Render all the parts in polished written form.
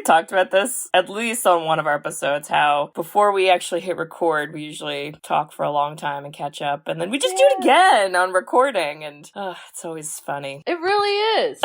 talked about this, at least on one of our episodes, how before we actually hit record, we usually talk for a long time and catch up, and then we just do it again on recording, and it's always funny. It really is.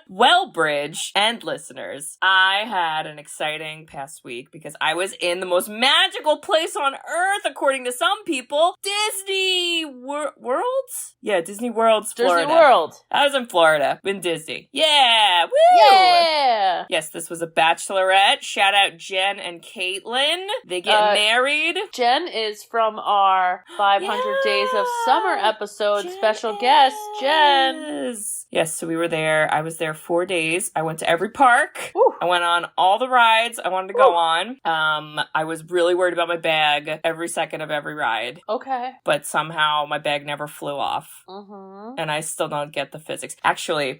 Well, Bridge and listeners, I had an exciting past week because I was in the most magical place on earth, according to some people, Disney Worlds? Yeah, Disney World's Florida. Disney World. I was in Florida, in Disney. Yeah, woo! Yeah! Yes, this was a bachelorette. Shout out Jen and Caitlin. They get married. Jen is from our 500 Days of Summer episode. Jen special guest, Jen. Yes, so we were there. I was there 4 days. I went to every park. Ooh. I went on all the rides I wanted to go on. I was really worried about my bag every second of every ride. Okay. But somehow my bag never flew off. Mm-hmm. And I still don't get the physics. Actually,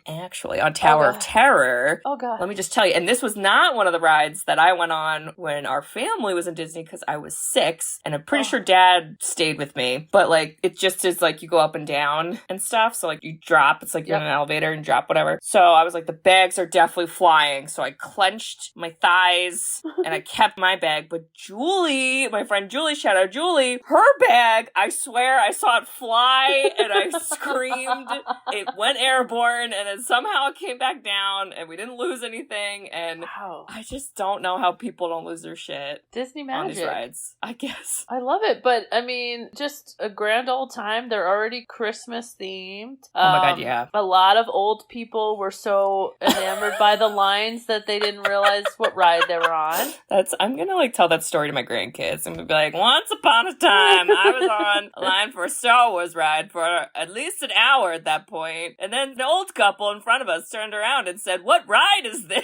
on Tower of Terror. Oh, God. Let me just tell you, and this was not one of the rides that I went on when our family was in Disney because I was 6, and I'm pretty sure Dad stayed with me. But, like, it just is like you go up and down and stuff. So, like, you drop. It's like you're in an elevator and drop whatever. So I was like, the bags are definitely flying. So I clenched my thighs and I kept my bag. But Julie, my friend Julie, shout out Julie, her bag, I swear I saw it fly and I screamed. It went airborne and then somehow it came back down and we didn't lose anything. And I just don't know how people don't lose their shit. Disney magic. On these rides, I guess. I love it. But, I mean, just a grand old time. They're already Christmas themed. Oh my God, yeah. A lot of old people were so enamored by the lines that they didn't realize what ride they were on. I'm gonna like tell that story to my grandkids. I'm gonna be like, once upon a time, I was on a line for a Star Wars ride for at least an hour at that point, and then an old couple in front of us turned around and said, "What ride is this?"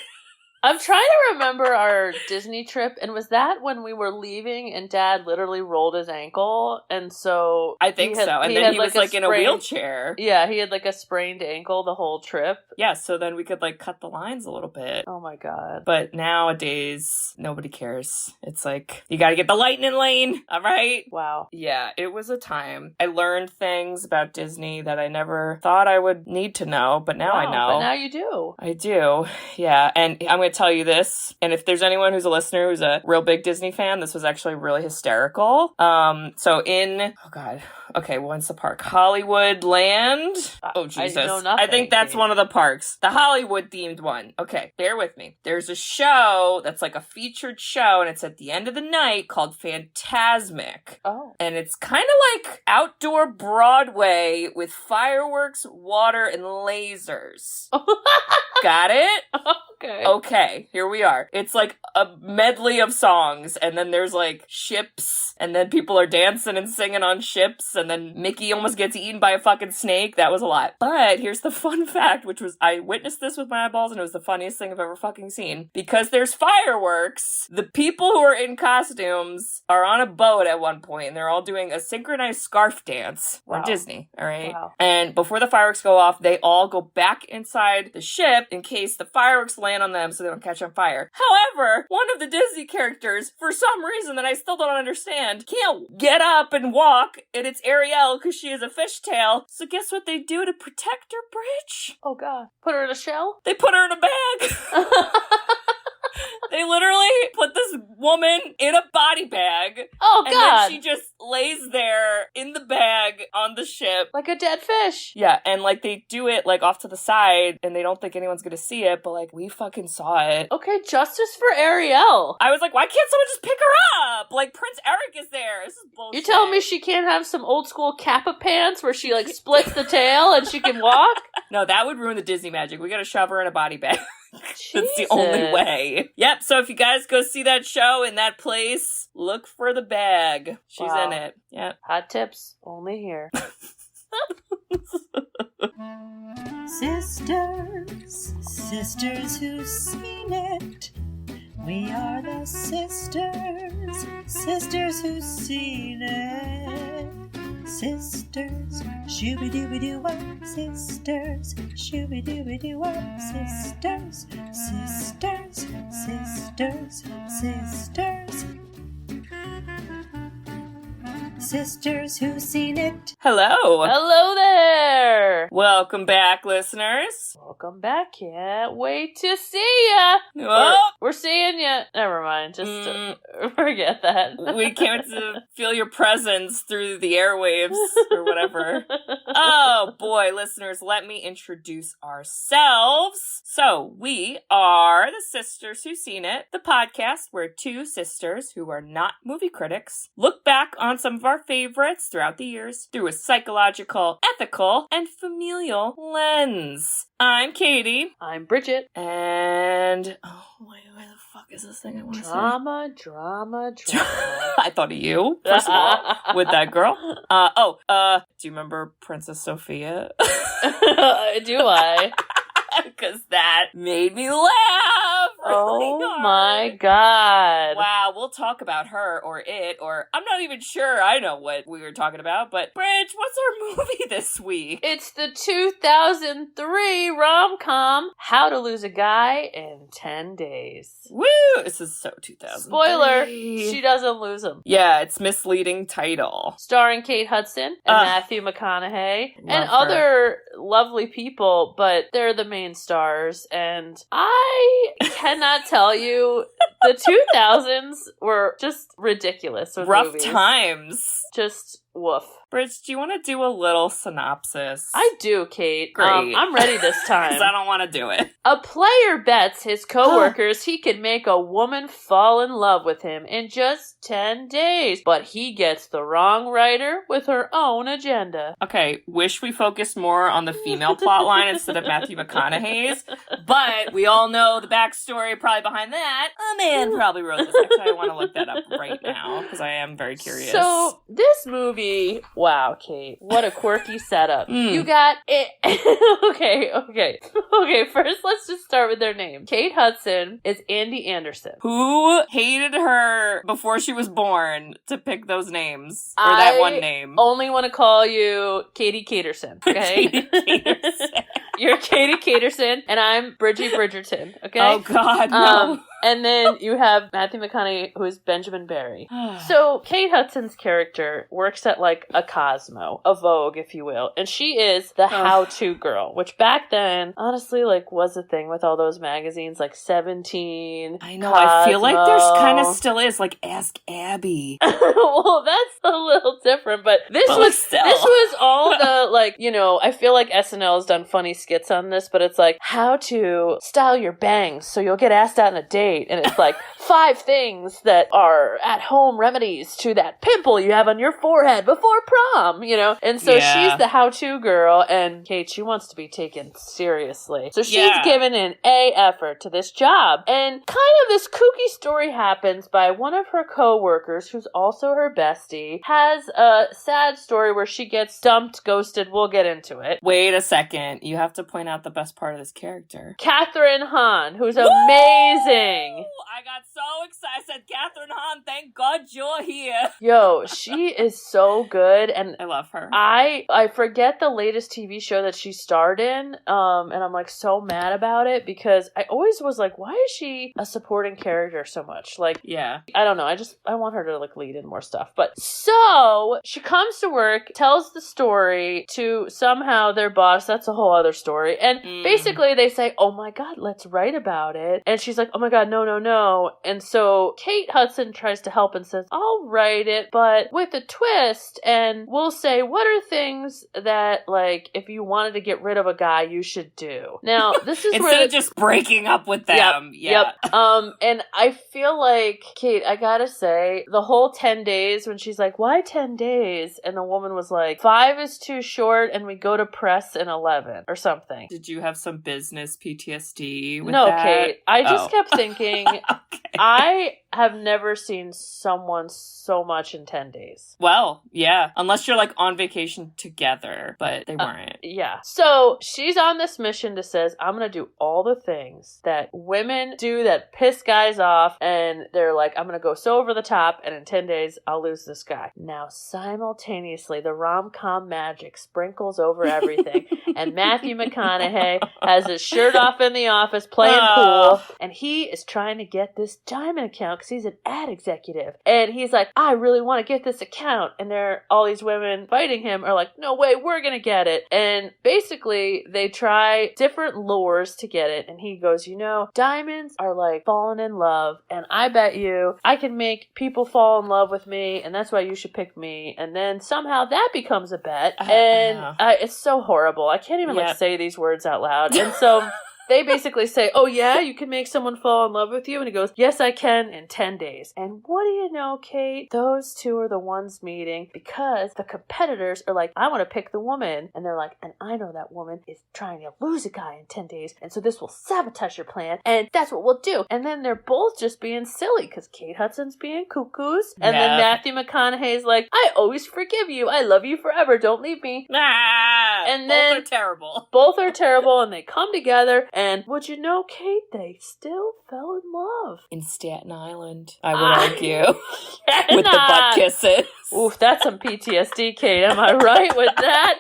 I'm trying to remember our Disney trip, and was that when we were leaving and Dad literally rolled his ankle, and so... I think so, and then he was like in a wheelchair. Yeah, he had like a sprained ankle the whole trip. Yeah, so then we could like cut the lines a little bit. Oh my God. But nowadays, nobody cares. It's like, you gotta get the lightning lane, alright? Wow. Yeah, it was a time. I learned things about Disney that I never thought I would need to know, but now I know. But now you do. I do, yeah, and I'm going to tell you this, and if there's anyone who's a listener who's a real big Disney fan, this was actually really hysterical. When's the park? Hollywood Land? Oh, Jesus. I know nothing. I think that's one of the parks. The Hollywood themed one. Okay, bear with me. There's a show that's like a featured show, and it's at the end of the night called Fantasmic. Oh. And it's kind of like outdoor Broadway with fireworks, water, and lasers. Got it? Okay, here we are. It's like a medley of songs, and then there's like ships, and then people are dancing and singing on ships, and then Mickey almost gets eaten by a fucking snake. That was a lot. But here's the fun fact, which was, I witnessed this with my eyeballs, and it was the funniest thing I've ever fucking seen. Because there's fireworks, the people who are in costumes are on a boat at one point, and they're all doing a synchronized scarf dance. Wow. On Disney, alright? Wow. And before the fireworks go off, they all go back inside the ship in case the fireworks land on them so they don't catch on fire. However, one of the Disney characters, for some reason that I still don't understand, can't get up and walk, and it's Ariel because she is a fishtail. So guess what they do to protect her, Bridge? Oh God. Put her in a shell? They put her in a bag. They literally put this woman in a body bag. Oh, God. And then she just lays there in the bag on the ship. Like a dead fish. Yeah, and like they do it like off to the side and they don't think anyone's gonna see it, but like we fucking saw it. Okay, justice for Ariel. I was like, why can't someone just pick her up? Like Prince Eric is there. This is bullshit. You telling me she can't have some old school Kappa pants where she like splits the tail and she can walk? No, that would ruin the Disney magic. We gotta shove her in a body bag. That's the only way. Yep, so if you guys go see that show in that place, look for the bag. She's in it. Yep. Hot tips only here. Sisters who've seen it. We are the sisters who've seen it. Sisters, shooby-dooby-doo-wop, sisters, shooby-dooby-doo-wop, sisters, sisters, sisters, sisters. sisters who've seen it. Hello. Hello there. Welcome back, listeners. Welcome back. Can't wait to see ya. Oh. We're seeing ya. Never mind. Just forget that. We can't wait to feel your presence through the airwaves or whatever. Oh boy, listeners, let me introduce ourselves. So, we are the Sisters Who've Seen It, the podcast where two sisters who are not movie critics look back on some of our favorites throughout the years through a psychological, ethical, and familial lens. I'm Katie. I'm Bridget. And, oh, wait, where the fuck is this thing I want to say? Drama. I thought of you, first of all, with that girl. Do you remember Princess Sophia? Do I? Because that made me laugh really hard. My God. Wow, we'll talk about her or it, or I'm not even sure I know what we were talking about, but Bridge, what's our movie this week? It's the 2003 rom-com, How to Lose a Guy in 10 Days. Woo! This is so 2000. Spoiler, she doesn't lose him. Yeah, it's misleading title. Starring Kate Hudson and Matthew McConaughey and her. other lovely people, but they're the main stars, and I cannot tell you, the 2000s were just ridiculous with Rough movies. times. Just woof. Bridge, do you want to do a little synopsis? I do, Kate. Great. I'm ready this time. Because I don't want to do it. A player bets his coworkers he could make a woman fall in love with him in just 10 days, but he gets the wrong writer with her own agenda. Okay, wish we focused more on the female plotline instead of Matthew McConaughey's, but we all know the backstory probably behind that. A man probably wrote this. Actually, I want to look that up right now, because I am very curious. So, this movie, wow, Kate, what a quirky setup. You got it. Okay, first let's just start with their name. Kate Hudson is Andie Anderson. Who hated her before she was born to pick those names? Or that one name? Only want to call you Katie Caterson, okay? Katie Caterson. You're Katie Caterson, and I'm Bridget Bridgerton, okay? Oh, God, no. And then you have Matthew McConaughey, who is Benjamin Barry. So, Kate Hudson's character works at, like, a Cosmo, a Vogue, if you will. And she is the how-to girl, which back then, honestly, like, was a thing with all those magazines, like 17, I know, Cosmo. I feel like there's kind of still is, like, Ask Abby. Well, that's a little different, but this was all the, like, you know, I feel like SNL has done funny skits on this, but it's like, how to style your bangs so you'll get asked out on a date. And it's like 5 things that are at-home remedies to that pimple you have on your forehead before prom, you know? And so she's the how-to girl, and Kate, she wants to be taken seriously. So she's given an A effort to this job. And kind of this kooky story happens by one of her co-workers, who's also her bestie, has a sad story where she gets dumped, ghosted. We'll get into it. Wait a second. You have to point out the best part of this character. Kathryn Hahn, who's amazing. I got so excited. I said, Kathryn Hahn, thank God you're here. Yo, she is so good, and I love her. I forget the latest TV show that she starred in, and I'm like so mad about it because I always was like, why is she a supporting character so much? Like, yeah, I don't know. I want her to like lead in more stuff. But so she comes to work, tells the story to somehow their boss. That's a whole other story. And basically they say, oh my God, let's write about it. And she's like, oh my God, no. And so Kate Hudson tries to help and says, I'll write it, but with a twist. And we'll say, what are things that, like, if you wanted to get rid of a guy, you should do? Now, this is instead of just breaking up with them. Yep. And I feel like, Kate, I gotta say, the whole 10 days when she's like, why 10 days? And the woman was like, 5 is too short and we go to press in 11 or something. Did you have some business PTSD with that? No, that? Kate. I just kept thinking, okay. I have never seen someone so much in 10 days. Well, yeah. Unless you're like on vacation together, but they weren't. Yeah. So she's on this mission that says, I'm going to do all the things that women do that piss guys off. And they're like, I'm going to go so over the top. And in 10 days, I'll lose this guy. Now, simultaneously, the rom-com magic sprinkles over everything. And Matthew McConaughey has his shirt off in the office playing pool. And he is trying to get this diamond account because he's an ad executive. And he's like, I really want to get this account. And all these women fighting him are like, no way, we're going to get it. And basically, they try different lures to get it. And he goes, diamonds are like falling in love. And I bet you I can make people fall in love with me. And that's why you should pick me. And then somehow that becomes a bet. And it's so horrible. I can't even say these words out loud. And so they basically say, oh yeah, you can make someone fall in love with you? And he goes, yes, I can in 10 days. And what do you know, Kate? Those two are the ones meeting because the competitors are like, I want to pick the woman. And they're like, and I know that woman is trying to lose a guy in 10 days. And so this will sabotage your plan. And that's what we'll do. And then they're both just being silly because Kate Hudson's being cuckoos. And then Matthew McConaughey's like, I always forgive you. I love you forever. Don't leave me. And then both are terrible. Both are terrible. And they come together. And would you know, Kate, they still fell in love. In Staten Island, I would argue. With the butt kisses. Oof, that's some PTSD, Kate. Am I right with that?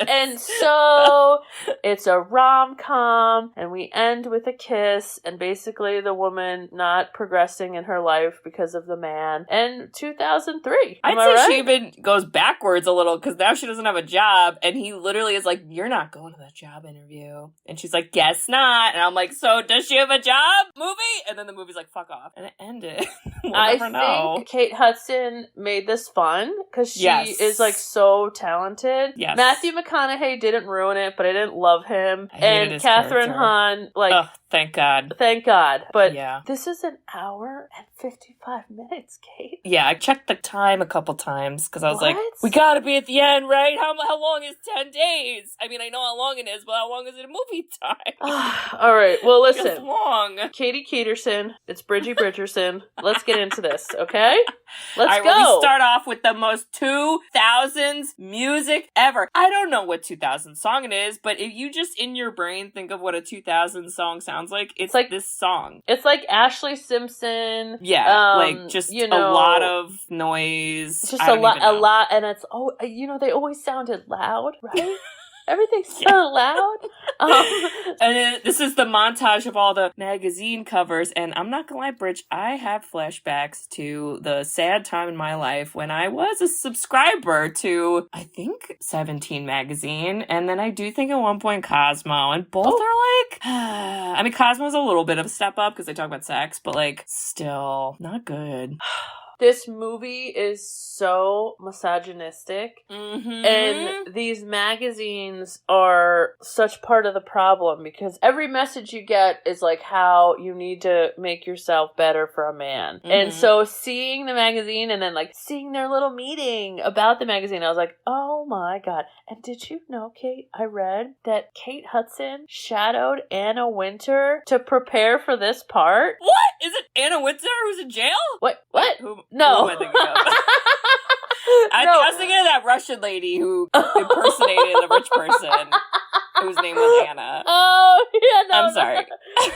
And so it's a rom-com, and we end with a kiss, and basically the woman not progressing in her life because of the man. And 2003. I'd say she even goes backwards a little, because now she doesn't have a job, and he literally is like, you're not going to that job interview. And she's like, guess not. And I'm like, so does she have a job? Movie? And then the movie's like, fuck off. And it ended. I think Kate Hudson made this fun because she is like so talented. Yes. Matthew McConaughey didn't ruin it, but I didn't love him. And Catherine Hahn, like, oh, thank God. Thank God. But this is an hour and 55 minutes, Kate. Yeah, I checked the time a couple times because I was like, we gotta be at the end, right? How long is 10 days? I mean, I know how long it is, but how long is it in movie time? All right, well, listen. It's long. Katie Keterson, it's Bridget Bridgerson. Let's get into this, okay? Let's go. Well, we start off with the most 2000s music ever. I don't know what 2000 song it is, but if you just in your brain think of what a 2000 song sounds like, it's like this song. It's like Ashley Simpson. Yeah, like just a lot of noise. Just a lot, and it's they always sounded loud, right? Everything's so loud. And then this is the montage of all the magazine covers. And I'm not gonna lie, Bridge, I have flashbacks to the sad time in my life when I was a subscriber to, I think, 17 magazine. And then I do think at one point Cosmo. And both are like, I mean, Cosmo's a little bit of a step up because they talk about sex, but like, still not good. This movie is so misogynistic, and these magazines are such part of the problem because every message you get is like how you need to make yourself better for a man. And so seeing the magazine and then like seeing their little meeting about the magazine, I was like, oh my God. And did you know, Kate, I read that Kate Hudson shadowed Anna Wintour to prepare for this part? What? Is it Anna Wintour who's in jail? What? No. Who am I thinking of? I was thinking of that Russian lady who impersonated a rich person whose name was Anna. Oh, yeah, no. I'm sorry.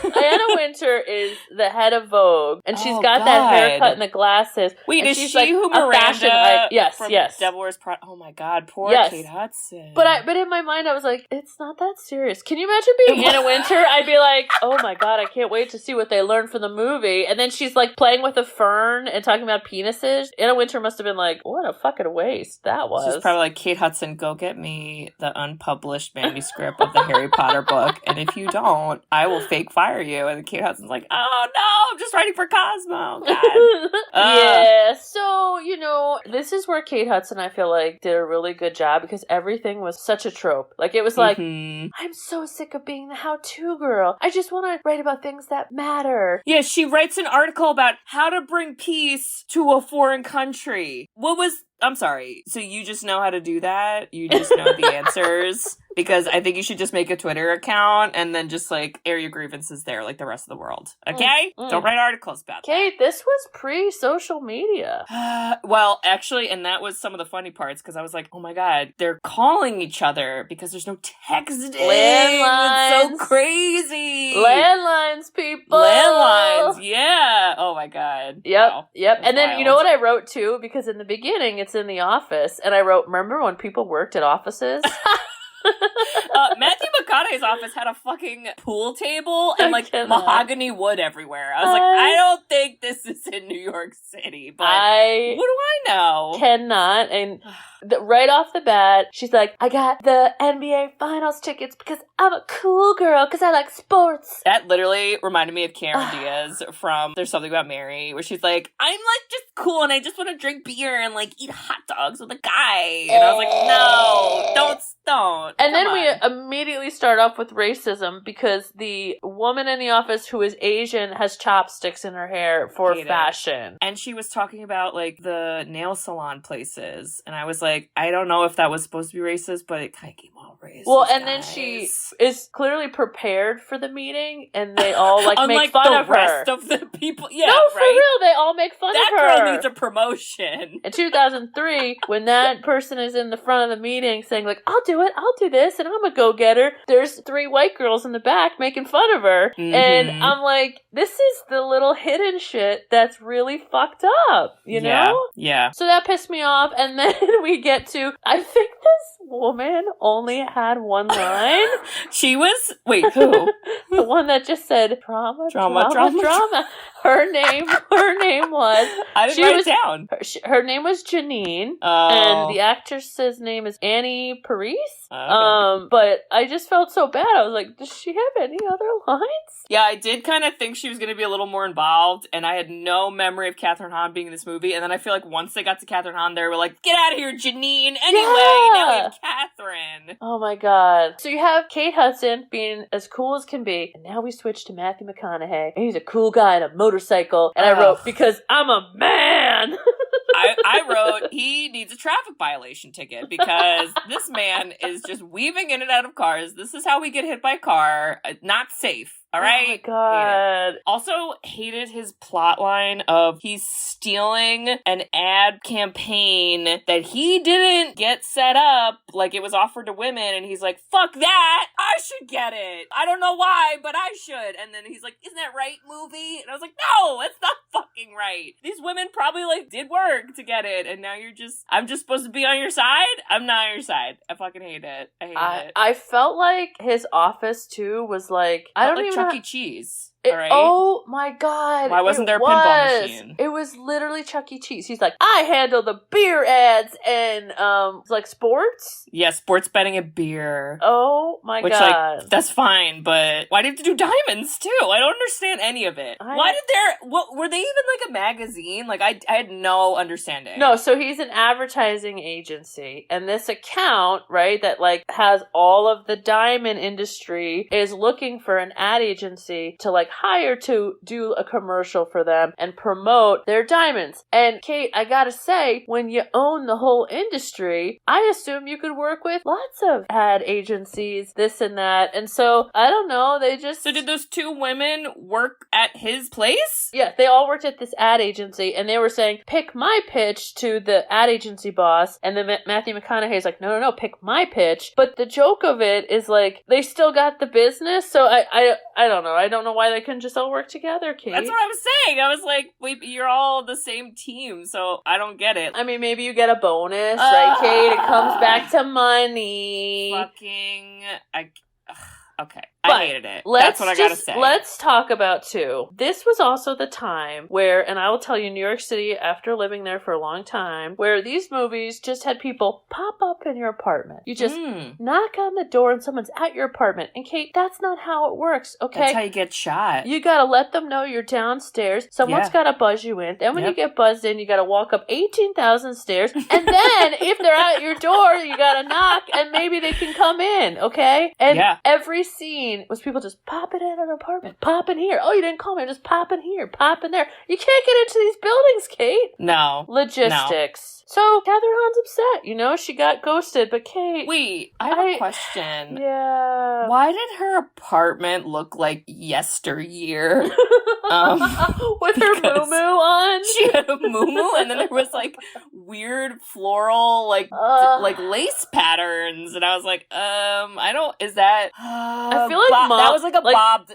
Anna Wintour is the head of Vogue, and she's got that haircut and the glasses. Wait, is she's she like who Miranda from yes. Devil Wears Prada? Oh my God, poor Kate Hudson. But in my mind, I was like, it's not that serious. Can you imagine being Anna Wintour? I'd be like, oh my God, I can't wait to see what they learn from the movie. And then she's like playing with a fern and talking about penises. Anna Wintour must have been like, what a fucking waste that was. She's probably like, Kate Hudson, go get me the unpublished manuscript of the Harry Potter book, and if you don't, I will fake fire you. And Kate Hudson's like, oh no, I'm just writing for Cosmo. God. Yeah, so, this is where Kate Hudson, I feel like, did a really good job because everything was such a trope. Like, it was like, I'm so sick of being the how-to girl. I just want to write about things that matter. Yeah, she writes an article about how to bring peace to a foreign country. I'm sorry. So you just know how to do that? You just know the answers? Because I think you should just make a Twitter account and then just like air your grievances there like the rest of the world. Okay? Don't write articles about that. Kate, this was pre-social media. Well, actually, and that was some of the funny parts because I was like, oh my God, they're calling each other because there's no texting. Landlines. It's so crazy. Landlines, people. Landlines, yeah. Oh my God. Yep, wow. yep. And then wild. You know what I wrote too? Because in the beginning, it's in the office. And I wrote, remember when people worked at offices? Matthew McConaughey McConaughey's office had a fucking pool table and like mahogany wood everywhere. I was like, I don't think this is in New York City, but what do I know? Cannot. And right off the bat, she's like, I got the NBA Finals tickets because I'm a cool girl because I like sports. That literally reminded me of Cameron Diaz from There's Something About Mary, where she's like, I'm like just cool and I just want to drink beer and like eat hot dogs with a guy. And I was like, no, don't. And then we immediately start off with racism because the woman in the office who is Asian has chopsticks in her hair for fashion. And she was talking about like the nail salon places. And I was like, I don't know if that was supposed to be racist, but it kind of came out racist. Well, and then she is clearly prepared for the meeting and they all like make fun of her. Unlike the rest of the people. Yeah, no, for real, they all make fun of her. That girl needs a promotion. In 2003, when that person is in the front of the meeting saying like, I'll do it, I'll do this, and I'm a go-getter, there's 3 white girls in the back making fun of her. Mm-hmm. And I'm like, this is the little hidden shit that's really fucked up, you know? Yeah. So that pissed me off, and then we get to, I think this woman only had one line. She was, wait, who? The one that just said, drama. Her name was, I didn't write it down. Her name was Janine, and the actress's name is Annie Parise. Okay. But I just felt so bad. I was like, does she have any other lines? Yeah, I did kind of think she was going to be a little more involved, and I had no memory of Catherine Hahn being in this movie, and then I feel like once they got to Catherine Hahn, they were like, get out of here, Janine! Anyway, now we have Catherine! Oh my god. So you have Kate Hudson being as cool as can be, and now we switch to Matthew McConaughey, and he's a cool guy on a motorcycle, and I wrote, because I'm a man! I wrote, he needs a traffic violation ticket because this man is just weaving in and out of cars. This is how we get hit by a car. Not safe. All right. Oh my god. Also hated his plot line of he's stealing an ad campaign that he didn't get set up, like it was offered to women, and he's like, fuck that! I should get it! I don't know why, but I should. And then he's like, isn't that right, movie? And I was like, no, it's not fucking right. These women probably like did work to get it, and now I'm just supposed to be on your side? I'm not on your side. I fucking hate it. I hate it. I felt like his office too was like, I don't even Chuck E. Cheese. Right? Oh my god. Why wasn't there a pinball machine? It was literally Chuck E. Cheese. He's like, I handle the beer ads and like sports? Yeah, sports betting and beer. Oh my god. Like, that's fine, but why did you do diamonds too? I don't understand any of it. Were they even like a magazine? Like I had no understanding. No, so he's an advertising agency, and this account, right, that like has all of the diamond industry is looking for an ad agency to like hire to do a commercial for them and promote their diamonds. And Kate, I gotta say, when you own the whole industry, I assume you could work with lots of ad agencies, this and that. And so, I don't know, So did those 2 women work at his place? Yeah, they all worked at this ad agency, and they were saying, pick my pitch to the ad agency boss, and then Matthew McConaughey's like, no, pick my pitch. But the joke of it is like, they still got the business, so I don't know. I don't know why they couldn't just all work together, Kate. That's what I was saying. I was like, wait, you're all the same team, so I don't get it. I mean, maybe you get a bonus, right, Kate? It comes back to money. Okay. I hated it. That's what I gotta say. Let's talk about, too. This was also the time where, and I will tell you, New York City, after living there for a long time, where these movies just had people pop up in your apartment. You just knock on the door and someone's at your apartment. And Kate, that's not how it works, okay? That's how you get shot. You gotta let them know you're downstairs. Someone's gotta buzz you in. Then when you get buzzed in, you gotta walk up 18,000 stairs. And then, if they're at your door, you gotta knock and maybe they can come in, okay? And every scene was people just popping in an apartment, popping here. Oh, you didn't call me. I'm just popping here, popping there. You can't get into these buildings, Kate. No. Logistics. No. So Catherine Hahn's upset. You know, she got ghosted, but Kate... Wait, I have a question. Yeah. Why did her apartment look like yesteryear? With her muumuu on? She had a muumuu, and then there was like weird floral, like lace patterns. And I was like, I don't, is that... I feel like Mom...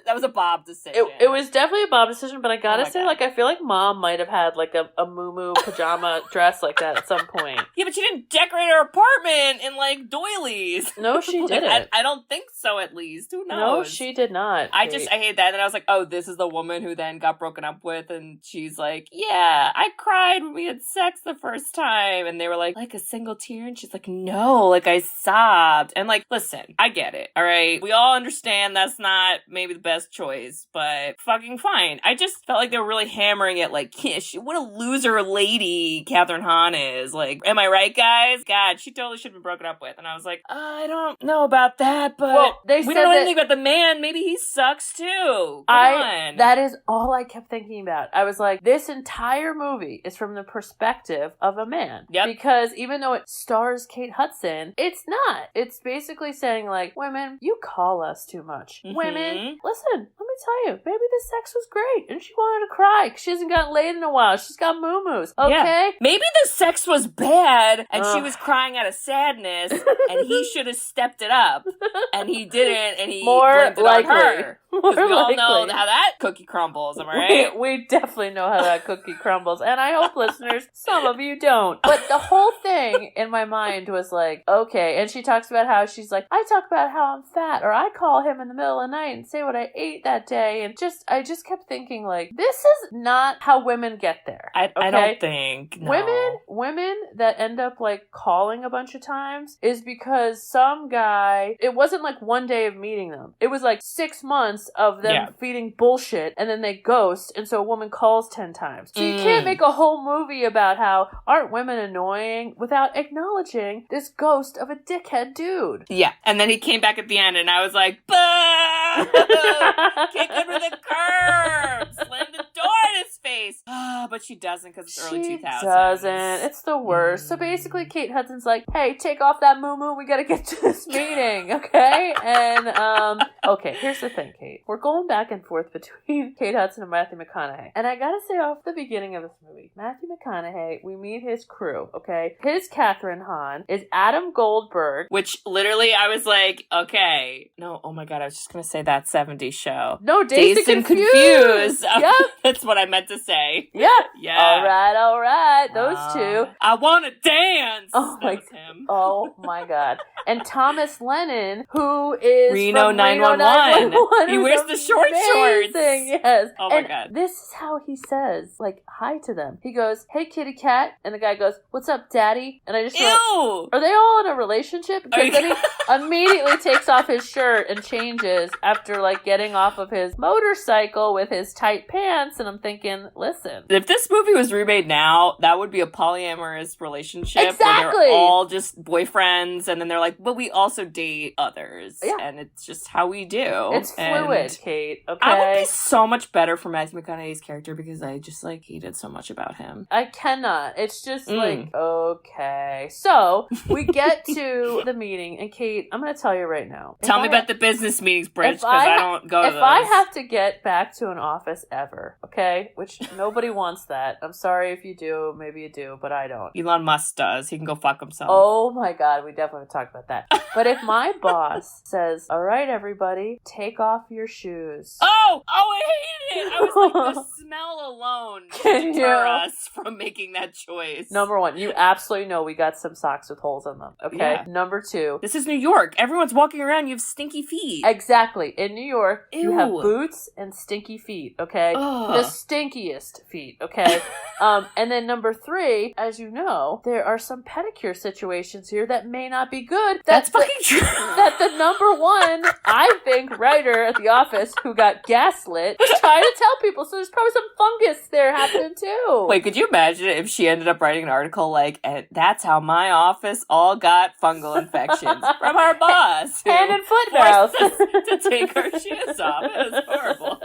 That was a Bob decision. It was definitely a Bob decision, but I gotta say, like, I feel like Mom might have had, like, a moo-moo pajama dress like that at some point. Yeah, but she didn't decorate her apartment in, like, doilies. No, she didn't. I don't think so, at least. Who knows? No, she did not. I hate that. And I was like, oh, this is the woman who then got broken up with, and she's like, yeah, I cried when we had sex the first time. And they were like a single tear? And she's like, no, like, I sobbed. And, like, listen, I get it, all right? We all understand that's not maybe the best choice, but fucking fine. I just felt like they were really hammering it, like, what a loser lady Catherine Hahn is. Like, am I right, guys? God, she totally should have been broken up with. And I was like, I don't know about that, but we don't know anything about the man. Maybe he sucks too. Come on. That is all I kept thinking about. I was like, this entire movie is from the perspective of a man. Yep. Because even though it stars Kate Hudson, it's not. It's basically saying, like, women, you call us too much. Mm-hmm. Women, listen, let me tell you, maybe the sex was great and she wanted to cry because she hasn't gotten laid in a while. She's got moo-moos. Okay? Yeah. Maybe the sex was bad and she was crying out of sadness and he should have stepped it up and he didn't and he blamed it on her. Because we all know how that cookie crumbles, am I right? We definitely know how that cookie crumbles. And I hope, listeners, some of you don't. But the whole thing in my mind was like, okay. And she talks about how she's like, I talk about how I'm fat, or I call him in the middle of the night and say what I ate that day. And I just kept thinking, like, this is not how women get there. I don't think. No. Women that end up, like, calling a bunch of times is because some guy, it wasn't like one day of meeting them. It was like 6 months of them feeding bullshit, and then they ghost, and so a woman calls 10 times. So you can't make a whole movie about how aren't women annoying without acknowledging this ghost of a dickhead dude. Yeah, and then he came back at the end, and I was like, boo! Kick him to the curb! Slam the door in his face! But she doesn't, because it's early 2000s. She doesn't. It's the worst. So basically, Kate Hudson's like, hey, take off that moo-moo, we gotta get to this meeting, okay? And, okay, here's the thing, Kate. We're going back and forth between Kate Hudson and Matthew McConaughey. And I gotta say off the beginning of this movie, Matthew McConaughey, we meet his crew, okay? His Catherine Hahn is Adam Goldberg. Which literally I was like, okay. No, oh my god, I was just gonna say that 70s show. No, Dazed and Confused. Yep. That's what I meant to say. Yeah. Yeah. All right. Those two. I wanna dance! Oh that was him. Oh my god. And Thomas Lennon, who is Reno from 911. He wears the short shorts. Yes. Oh my god. This is how he says, like, hi to them. He goes, hey kitty cat. And the guy goes, what's up, daddy? And I just Ew! Are they all in a relationship? Because then he immediately takes off his shirt and changes after, like, getting off of his motorcycle with his tight pants. And I'm thinking, listen. If this movie was remade now, that would be a polyamorous relationship. Exactly. Where they're all just boyfriends, and then they're like, but we also date others. Yeah. And it's just how we do. It's fluid, Kate. Okay. I would be so much better for Matthew McConaughey's character because I just, like, hated so much about him. I cannot. It's just like, okay. So, we get to the meeting, and Kate, I'm going to tell you right now. Tell me about the business meetings, Bridget, because I don't go to those. If I have to get back to an office ever, okay, which nobody wants that. I'm sorry if you do. Maybe you do, but I don't. Elon Musk does. He can go fuck himself. Oh my god, we definitely talked about that. But if my boss says, all right, everybody, take off your shoes. Oh, I hated it. I was like, the smell alone can deter us from making that choice. Number one, you absolutely know we got some socks with holes in them. Okay. Yeah. Number two, this is New York. Everyone's walking around. You have stinky feet. Exactly. In New York, Ew. You have boots and stinky feet. Okay. Ugh. The stinkiest feet. Okay. And then number three, as you know, there are some pedicure situations here that may not be good. That's fucking true. That the number one, I think, writer at the office who got gaslit was trying to tell people. So there's probably some fungus there happening too. Wait, could you imagine if she ended up writing an article like, and that's how my office all got fungal infections from our boss. Hand and foot mouth. To take our shoes off. It was horrible.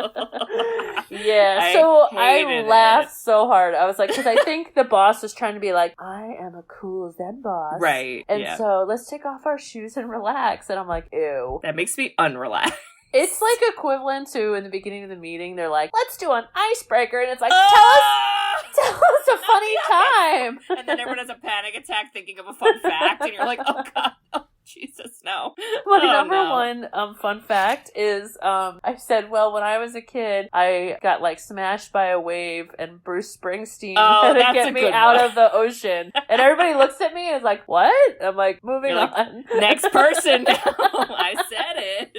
Yeah, so I laughed so hard. I was like, because I think the boss was trying to be like, I am a cool Zen boss. Right. And so let's take off our shoes and relax. And I'm like, ew. That makes me unrelaxed. It's like equivalent to in the beginning of the meeting, they're like, let's do an icebreaker. And it's like, tell us Tell us a funny time. And then everyone has a panic attack thinking of a fun fact, and you're like, oh God, oh Jesus, no. My number one fun fact is I said, well, when I was a kid, I got like smashed by a wave, and Bruce Springsteen had to get me out of the ocean. And everybody looks at me and is like, what? I'm like, moving on. Next person now. I said it.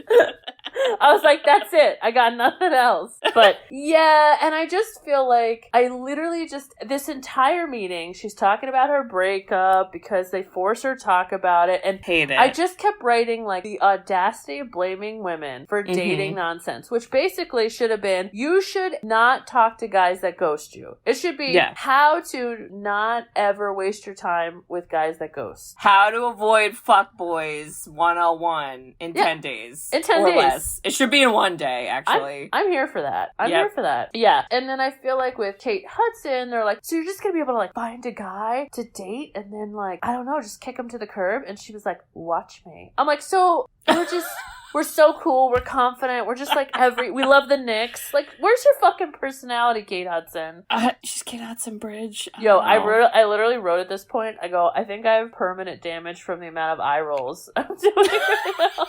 I was like, that's it. I got nothing else. But yeah, and I just feel like I literally just, this entire meeting, she's talking about her breakup because they force her to talk about it. And hate it. I just kept writing like the audacity of blaming women for dating nonsense, which basically should have been, you should not talk to guys that ghost you. It should be how to not ever waste your time with guys that ghost. How to avoid fuckboys 101 in 10 days. In 10 days. Less. It should be in one day, actually. I'm here for that. I'm here for that. Yeah. And then I feel like with Kate Hudson, they're like, so you're just going to be able to like find a guy to date and then like, I don't know, just kick him to the curb. And she was like, watch me. I'm like, so we're just... We're so cool. We're confident. We're just like we love the Knicks. Like, where's your fucking personality, Kate Hudson? She's Kate Hudson Bridge. I literally wrote at this point, I go, I think I have permanent damage from the amount of eye rolls I'm doing right now.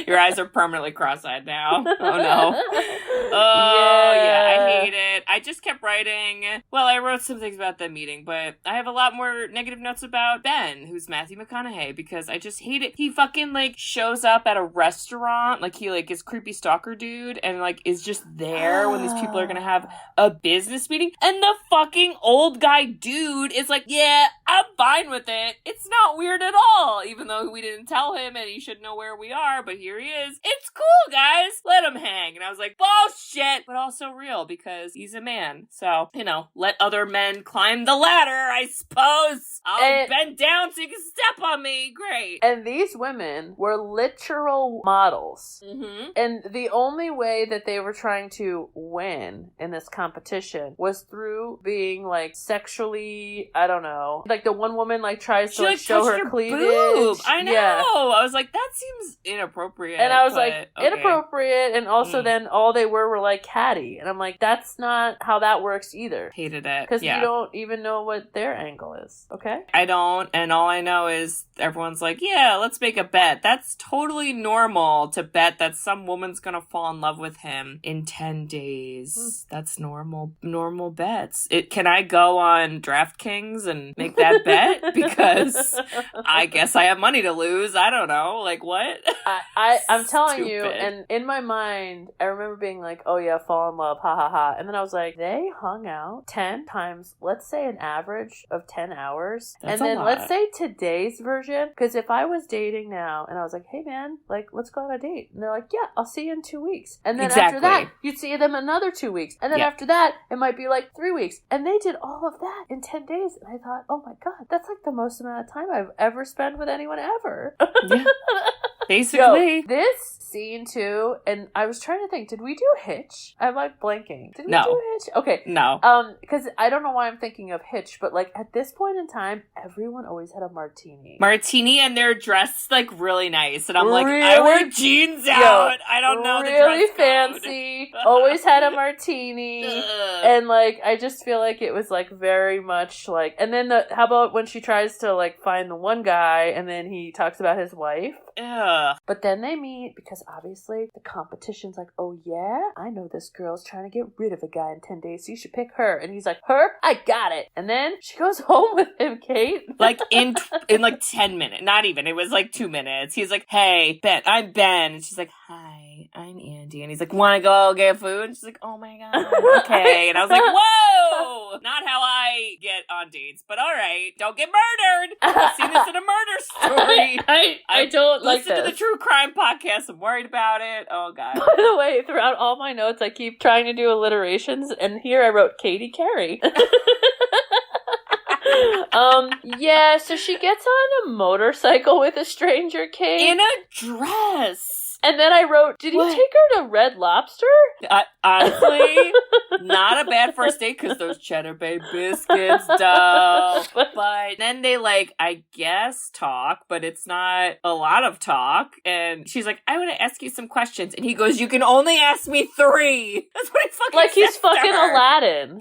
Your eyes are permanently cross-eyed now. Oh no. Oh yeah, I hate it. I just kept writing. Well, I wrote some things about the meeting, but I have a lot more negative notes about Ben, who's Matthew McConaughey, because I just hate it. He fucking like shows up at a restaurant, like he like is creepy stalker dude, and like is just there when these people are gonna have a business meeting, and the fucking old guy dude is like, yeah, I'm fine with it. It's not weird at all, even though we didn't tell him and he should know where we are, but here he is. It's cool, guys. Let him hang. And I was like, bullshit, but also real because he's a man. So, you know, let other men climb the ladder, I suppose. I'll bend down so you can step on me. Great. And these women were literal models. Mm-hmm. And the only way that they were trying to win in this competition was through being like sexually, I don't know. Like the one woman like tries to like show her cleavage. Boob. I know. Yeah. I was like, that seems inappropriate. And I was like, inappropriate. And also then all they were like catty. And I'm like, that's not how that works either. Hated it. Because you don't even know what their angle is. Okay? I don't. And all I know is everyone's like, yeah, let's make a bet. That's totally normal to bet that some woman's gonna fall in love with him in 10 days. That's normal bets. Can I go on DraftKings and make that bet? Because I guess I have money to lose. I don't know. Like, what? I'm telling you, and in my mind, I remember being like, oh yeah, fall in love, ha ha ha. And then I was like, they hung out 10 times, let's say an average of 10 hours. That's and then let's say today's version, because if I was dating now and I was like, hey man, like, let's go on a date. And they're like, yeah, I'll see you in 2 weeks. And then after that, you'd see them another 2 weeks. And then after that, it might be like 3 weeks. And they did all of that in 10 days. And I thought, oh my God, that's like the most amount of time I've ever spent with anyone ever. Yeah. Basically. This scene too, and I was trying to think, did we do Hitch? I'm like blanking. Did we do Hitch? Okay. No. Because I don't know why I'm thinking of Hitch, but like at this point in time, everyone always had a martini. And they're dressed like really nice. And I'm like, I wear jeans out. I don't know the dress really fancy. Always had a martini. And like, I just feel like it was like very much like, and then how about when she tries to like find the one guy and then he talks about his wife? Ugh. But then they meet because obviously the competition's like, oh yeah, I know this girl's trying to get rid of a guy in 10 days, so you should pick her. And he's like, her? I got it. And then she goes home with him, Kate. Like in like 10 minutes. Not even. It was like 2 minutes. He's like, hey, Ben, I'm Ben. And she's like, hi, I'm Andie. And he's like, want to go get food? And she's like, oh my God. Okay. And I was like, whoa! Not how I get on dates, but all right. Don't get murdered. I've seen this in a murder story. I don't like this. Listen to the true crime podcast. I'm worried about it. Oh, God. By the way, throughout all my notes, I keep trying to do alliterations, and here I wrote Katie Carey. Yeah, so she gets on a motorcycle with a stranger, Kate. In a dress. And then I wrote, did he take her to Red Lobster? Honestly, not a bad first date because those Cheddar Bay biscuits, duh. But then they like, I guess, talk, but it's not a lot of talk. And she's like, I want to ask you some questions. And he goes, you can only ask me 3. That's what he fucking like he's fucking Aladdin.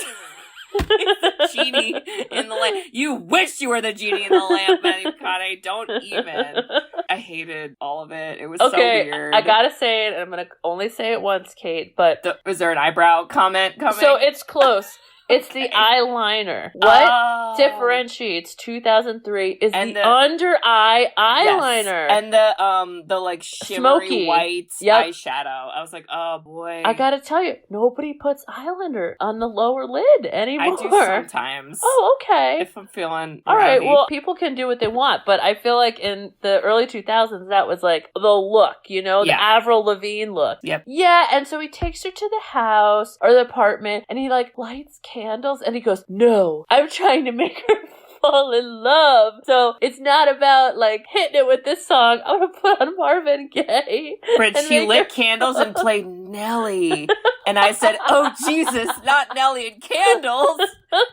He's the genie in the lamp. You wish you were the genie in the lamp, Matthew McConaughey. Don't even. I hated all of it. It was so weird. I gotta say it, and I'm gonna only say it once, Kate, but... is there an eyebrow comment coming? So it's close. It's the eyeliner. What differentiates 2003 is the under eye eyeliner. Yes. And the like shimmery smoky white eyeshadow. I was like, oh boy. I gotta tell you, nobody puts eyeliner on the lower lid anymore. I do sometimes. Oh, okay. If I'm feeling all rowdy. right, well, people can do what they want, but I feel like in the early 2000s, that was like the look, the Avril Lavigne look. Yep. Yeah, and so he takes her to the house or the apartment, and he like lights candles, and he goes, no, I'm trying to make her fall in love. So it's not about like hitting it with this song. I'm gonna put on Marvin Gaye. Bridge, he lit candles and played Nelly. And I said, oh Jesus, not Nelly and candles.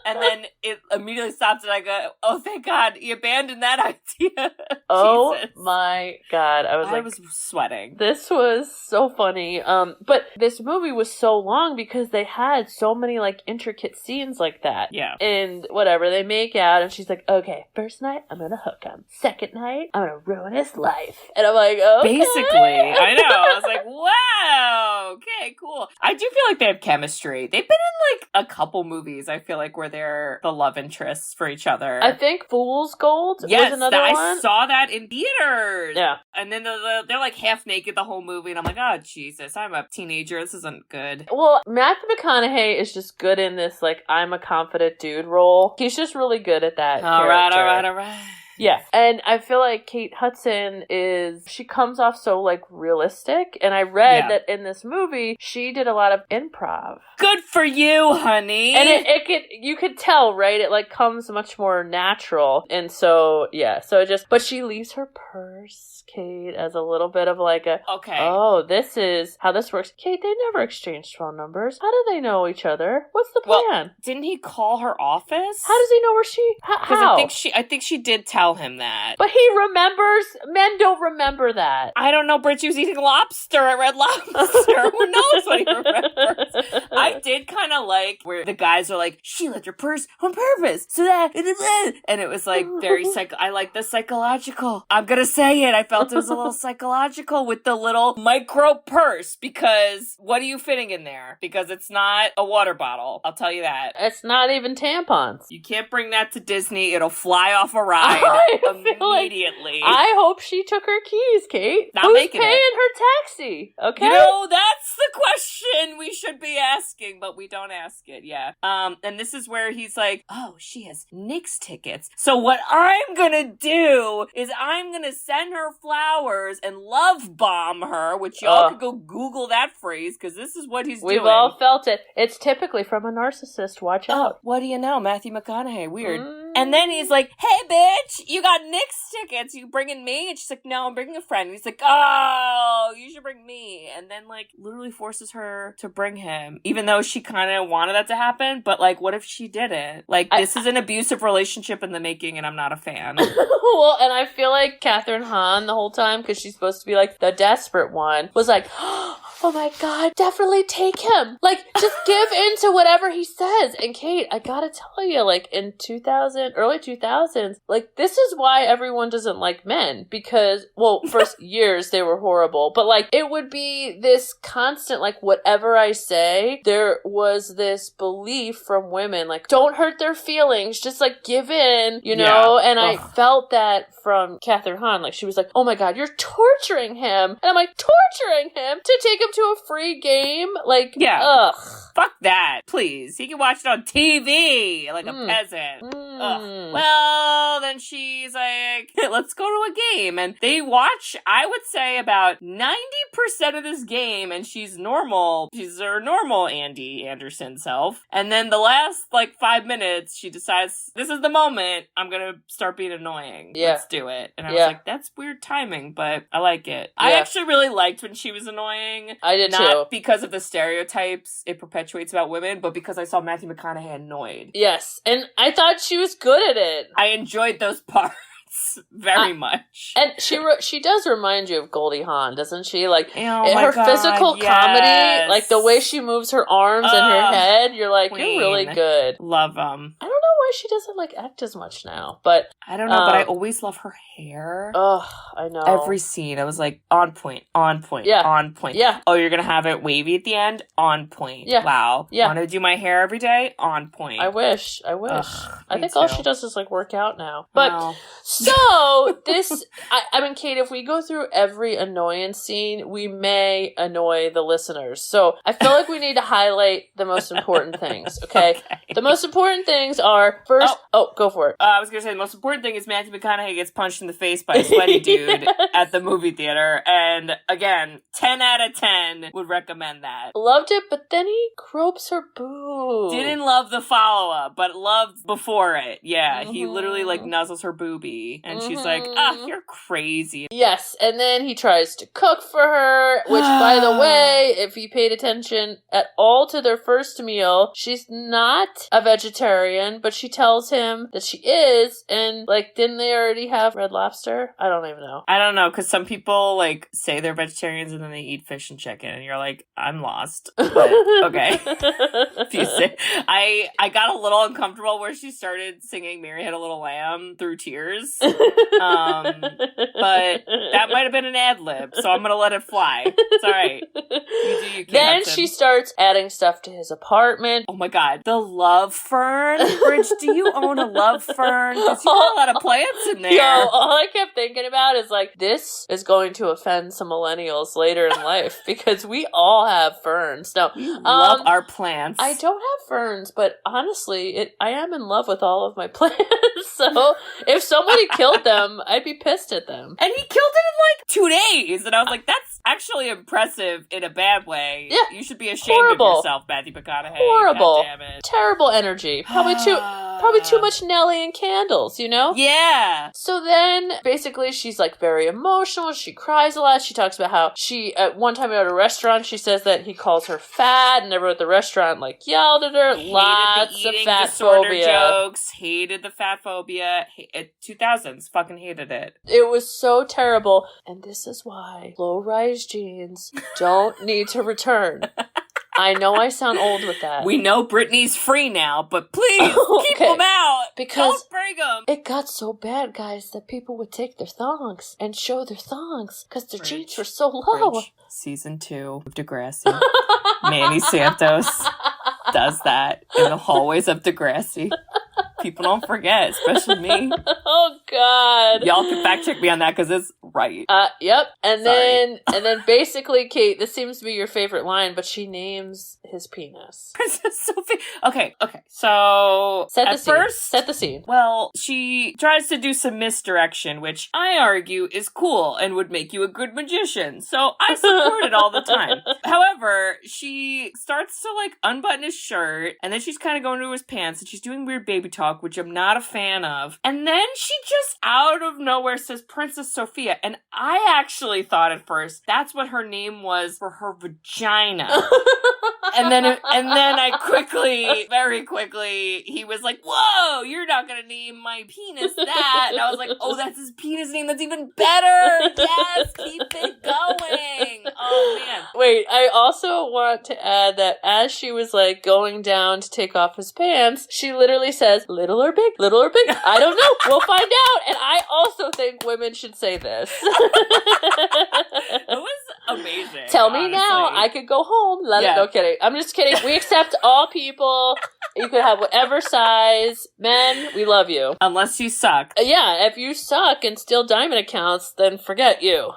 And then it immediately stopped and I go, oh thank God, he abandoned that idea. Oh Jesus. my God. I was sweating. This was so funny. But this movie was so long because they had so many like intricate scenes like that. Yeah. And whatever, they make out and she's like, okay, first night, I'm gonna hook him. Second night, I'm gonna ruin his life. And I'm like, okay. Basically. I know. I was like, wow. Okay, cool. I do feel like they have chemistry. They've been in like a couple movies, I feel like, where they're the love interests for each other. I think Fool's Gold was another one. I saw that in theaters. Yeah. And then they're like half naked the whole movie, and I'm like, oh, Jesus, I'm a teenager. This isn't good. Well, Matthew McConaughey is just good in this, like, I'm a confident dude role. He's just really good at that All right. Yeah. And I feel like Kate Hudson she comes off so, like, realistic. And I read that in this movie, she did a lot of improv. Good for you, honey. And you could tell, right? It, like, comes much more natural. And so, yeah. But she leaves her purse, Kate, as a little bit of, like, oh, this is how this works. Kate, they never exchanged phone numbers. How do they know each other? What's the plan? Well, didn't he call her office? How does he know where she... How? Because I think she did tell him that. But he remembers. Men don't remember that. I don't know. Bridget was eating lobster at Red Lobster. Who knows what he remembers? I did kind of like where the guys are like, she left her purse on purpose. So that, and it was like very I like the psychological. I'm gonna say it. I felt it was a little psychological with the little micro purse, because what are you fitting in there? Because it's not a water bottle. I'll tell you that. It's not even tampons. You can't bring that to Disney. It'll fly off a ride. Immediately. I hope she took her keys, Kate. Who's paying her taxi? Okay. That's the question we should be asking, but we don't ask it. Yeah. And this is where he's like, oh, she has Knicks tickets. So what I'm gonna do is I'm gonna send her flowers and love bomb her, which y'all could go Google that phrase, because this is what he's doing. We've all felt it. It's typically from a narcissist. Watch out. What do you know? Matthew McConaughey. Weird. And then he's like, hey, bitch, you got Knicks tickets. You bringing me? And she's like, no, I'm bringing a friend. And he's like, oh, you should bring me. And then, like, literally forces her to bring him, even though she kind of wanted that to happen. But, like, what if she didn't? Like, this is an abusive relationship in the making, and I'm not a fan. Well, and I feel like Catherine Hahn the whole time, because she's supposed to be, like, the desperate one, was like, oh my God, definitely take him. Like, just give in to whatever he says. And Kate, I gotta tell you, like, in early 2000s, like, this is why everyone doesn't like men. Because, well, first years they were horrible. But, like, it would be this constant, like, whatever I say, there was this belief from women, like, don't hurt their feelings. Just, like, give in, you know? Yeah. And I felt that from Catherine Hahn. Like, she was like, oh my God, you're torturing him. And I'm like, torturing him to take him to a free game? Like, ugh. Fuck that, please. He can watch it on TV like a peasant. Ugh. Well, then she's like, let's go to a game. And they watch, I would say, about 90% of this game, and she's normal. She's her normal Andie Anderson self. And then the last, like, 5 minutes, she decides, this is the moment I'm gonna start being annoying. Yeah. Let's do it. And I was like, that's weird timing, but I like it. Yeah. I actually really liked when she was annoying. I did too. Not because of the stereotypes it perpetuates about women, but because I saw Matthew McConaughey annoyed. Yes, and I thought she was good at it. I enjoyed those parts. very much. And she does remind you of Goldie Hawn, doesn't she? Like, her physical comedy, like the way she moves her arms and her head, you're like, queen. You're really good. Love them. I don't know why she doesn't like act as much now, but I don't know, but I always love her hair. Oh, I know. Every scene, I was like, on point, on point, on point. Yeah. Oh, you're gonna have it wavy at the end? On point. Yeah. Wow. Yeah. Want to do my hair every day? On point. I wish. Ugh, I think too. all she does is like work out now. But Wow. so this, I mean, Kate, if we go through every annoyance scene, we may annoy the listeners. So I feel like we need to highlight the most important things. Okay. The most important things are first. Oh, go for it. I was gonna say the most important thing is Matthew McConaughey gets punched in the face by a sweaty dude at the movie theater, and again, 10 out of 10 would recommend that. Loved it, but then he gropes her boob. Didn't love the follow up, but loved before it. Yeah, he literally like nuzzles her boobie, and she's like, "You're crazy." Yes, and then he tries to cook for her, which, by the way, if you paid attention at all to their first meal, she's not a vegetarian, but she tells him that she is, and, like, didn't they already have Red Lobster? I don't even know. I don't know, because some people, like, say they're vegetarians and then they eat fish and chicken, and you're like, I'm lost. But, okay. If you say, I got a little uncomfortable where she started singing Mary Had a Little Lamb through tears. But that might have been an ad lib, so I'm gonna let it fly. It's alright. You do, then she starts adding stuff to his apartment. Oh my god, the love fern? Bridge, do you own a love fern? Because you got a lot of plants in there. Yo, all I kept thinking about is like, this is going to offend some millennials later in life because we all have ferns. No, we love our plants. I don't have ferns, but honestly, I am in love with all of my plants. So if somebody killed them, I'd be pissed at them. And he killed it in like 2 days, and I was like, that's actually impressive in a bad way. Yeah. You should be ashamed of yourself, Matthew McConaughey. Horrible. God damn it. Terrible energy. Probably too much Nelly and candles, you know? Yeah. So then, basically, she's like very emotional. She cries a lot. She talks about how she, at one time at a restaurant, she says that he calls her fat, and everyone at the restaurant like yelled at her. Lots of fat phobia jokes. Hated the fat phobia. 2000s. Fucking hated it. It was so terrible. And this is why low-rise jeans don't need to return. I know I sound old with that. We know Britney's free now, but please keep them out. Because don't bring them. It got so bad, guys, that people would take their thongs and show their thongs because their jeans were so low. Bridge. Season 2 of Degrassi. Manny Santos does that in the hallways of Degrassi. People don't forget, especially me. Oh, God. Y'all can fact check me on that because it's right. Yep. And then basically, Kate, this seems to be your favorite line, but she names his penis. Princess Sophia. Okay. So set the scene. Well, she tries to do some misdirection, which I argue is cool and would make you a good magician. So I support it all the time. However, she starts to like unbutton his shirt, and then she's kind of going to his pants, and she's doing weird baby talk, which I'm not a fan of. And then she just out of nowhere says Princess Sophia. And I actually thought at first that's what her name was for her vagina. And then I very quickly, he was like, whoa, you're not gonna name my penis that. And I was like, oh, that's his penis name. That's even better. Yes, keep it going. Oh, man. Wait, I also want to add that as she was like going down to take off his pants, she literally says, little or big? Little or big? I don't know. We'll find out. And I also think women should say this. It was amazing. Tell me now. I could go home. No kidding. I'm just kidding. We accept all people. You could have whatever size. Men, we love you. Unless you suck. Yeah, if you suck and steal diamond accounts, then forget you.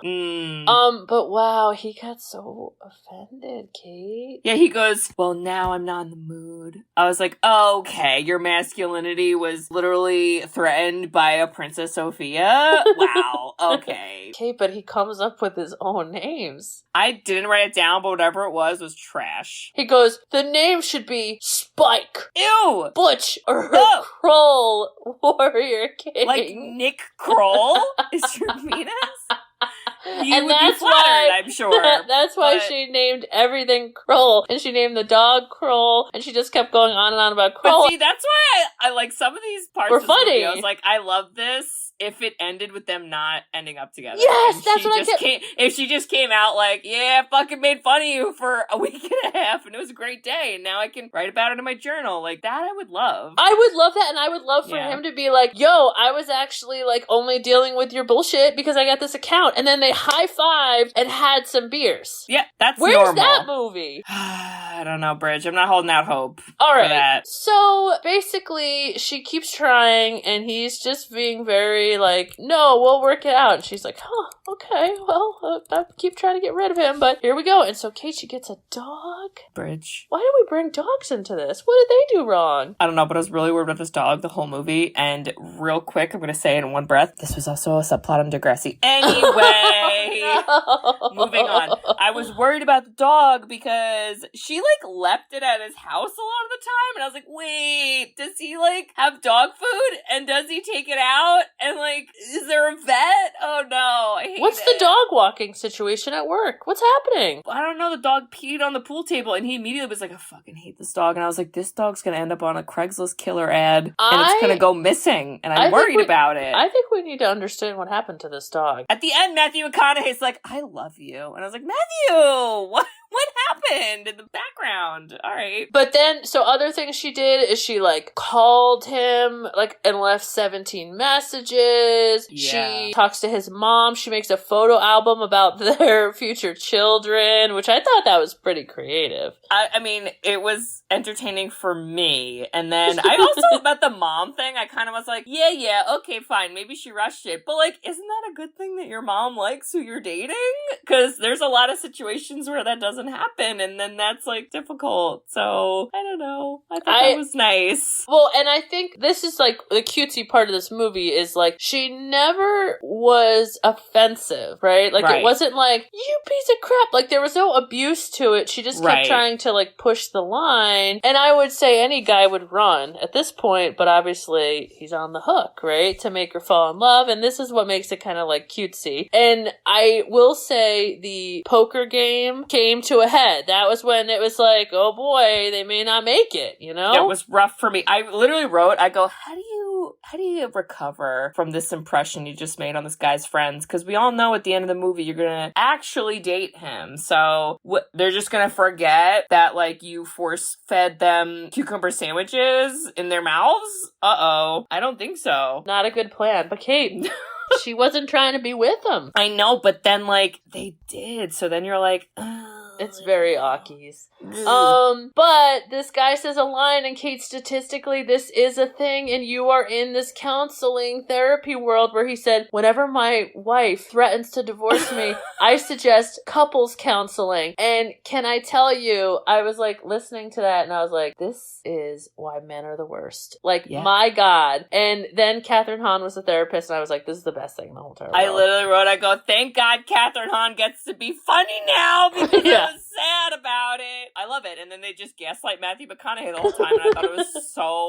But wow, he got so offended, Kate. Yeah, he goes, well, now I'm not in the mood. I was like, okay, your masculinity was literally threatened by a Princess Sophia? Wow, okay. Kate, but he comes up with his own names. I didn't write it down, but whatever it was trash. He goes, the name should be Spike. Ew! Butch or Kroll, Warrior King. Like Nick Kroll is your penis? You and would that's be flattered, why, I'm sure. That's why she named everything Kroll. And she named the dog Kroll. And she just kept going on and on about Kroll. But see, that's why I like some of these parts were of funny. I was like, I love this. if it ended with them not ending up together. Yes, that's what I kept... If she just came out like, yeah, I fucking made fun of you for a week and a half, and it was a great day, and now I can write about it in my journal. Like, that I would love. I would love that, and I would love for him to be like, yo, I was actually, like, only dealing with your bullshit because I got this account. And then they high-fived and had some beers. Yeah, that's Where's normal. that movie? I don't know, Bridge. I'm not holding out hope. All right. For that. So, basically, she keeps trying, and he's just being very, like, no, we'll work it out. And she's like, okay, well, I keep trying to get rid of him, but here we go. And so, Kate, she gets a dog. Bridge. Why did we bring dogs into this? What did they do wrong? I don't know, but I was really worried about this dog the whole movie, and real quick, I'm going to say it in one breath, this was also a subplot on Degrassi. Anyway, moving on. I was worried about the dog because she, like, left it at his house a lot of the time, and I was like, wait, does he, like, have dog food, and does he take it out, and, like, is there a vet? Oh, no, I hate What's the dog walking situation at work? What's happening? I don't know, the dog peed on the pool table, and he immediately was like, I fucking hate this dog, and I was like, this dog's gonna end up on a Craigslist killer ad, and it's gonna go missing, and I'm worried about it. I think we need to understand what happened to this dog. At the end, Matthew McConaughey's like, I love you. And I was like, Matthew, what happened in the background? All right. But then, so other things she did is she, like, called him, like, and left 17 messages. Yeah. She talks to his mom. She makes a photo album about their future children, which I thought that was pretty creative. I mean, it was entertaining for me. And then I also, about the mom thing, I kind of was like, yeah, okay, fine. Maybe she rushed it. But, like, isn't that a good thing that your mom likes who you're dating? Because there's a lot of situations where that doesn't happen, and then that's, like, difficult. So, I don't know. I thought that was nice. Well, and I think this is, like, the cutesy part of this movie is, like, she never was offensive, right? Like, It wasn't like, you piece of crap. Like, there was no abuse to it. She just kept trying to, like, push the line. And I would say any guy would run at this point, but obviously he's on the hook, right? To make her fall in love, and this is what makes it kind of, like, cutesy. And I will say the poker game came to a head. That was when it was like, oh boy, they may not make it, you know? It was rough for me. I literally wrote, I go, how do you recover from this impression you just made on this guy's friends? Because we all know at the end of the movie you're gonna actually date him. So they're just gonna forget that, like, you force-fed them cucumber sandwiches in their mouths? Uh-oh. I don't think so. Not a good plan. But Kate... she wasn't trying to be with him. I know, but then, like, they did. So then you're like, it's very Ockies. But this guy says a line, and Kate, statistically, this is a thing, and you are in this counseling therapy world where he said, whenever my wife threatens to divorce me, I suggest couples counseling. And can I tell you, I was, like, listening to that, and I was like, this is why men are the worst. Like, my God. And then Catherine Hahn was a therapist, and I was like, this is the best thing in the whole entire world. I literally wrote, I go, thank God Catherine Hahn gets to be funny now, because I was sad about it. I love it. And then they just gaslight Matthew McConaughey the whole time, and I thought it was so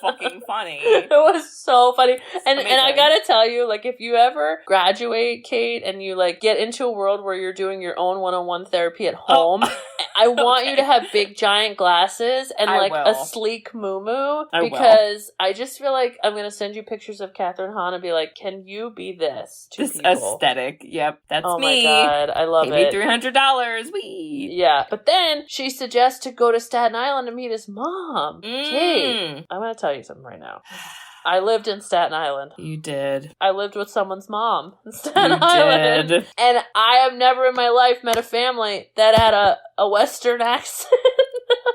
fucking funny. It was so funny. And I gotta tell you, like, if you ever graduate, Kate, and you, like, get into a world where you're doing your own one-on-one therapy at home, I want you to have big giant glasses and, like, a sleek muumuu, because I just feel like I'm gonna send you pictures of Catherine Hahn and be like, can you be this to this people? Aesthetic. Yep, that's me. Oh my God, I love it. Pay me $300. Wee. Yeah, but then she suggests to go to Staten Island to meet his mom. Kate, I'm gonna tell you something right now. I lived in Staten Island. You did. I lived with someone's mom in Staten Island. Did. And I have never in my life met a family that had a Western accent.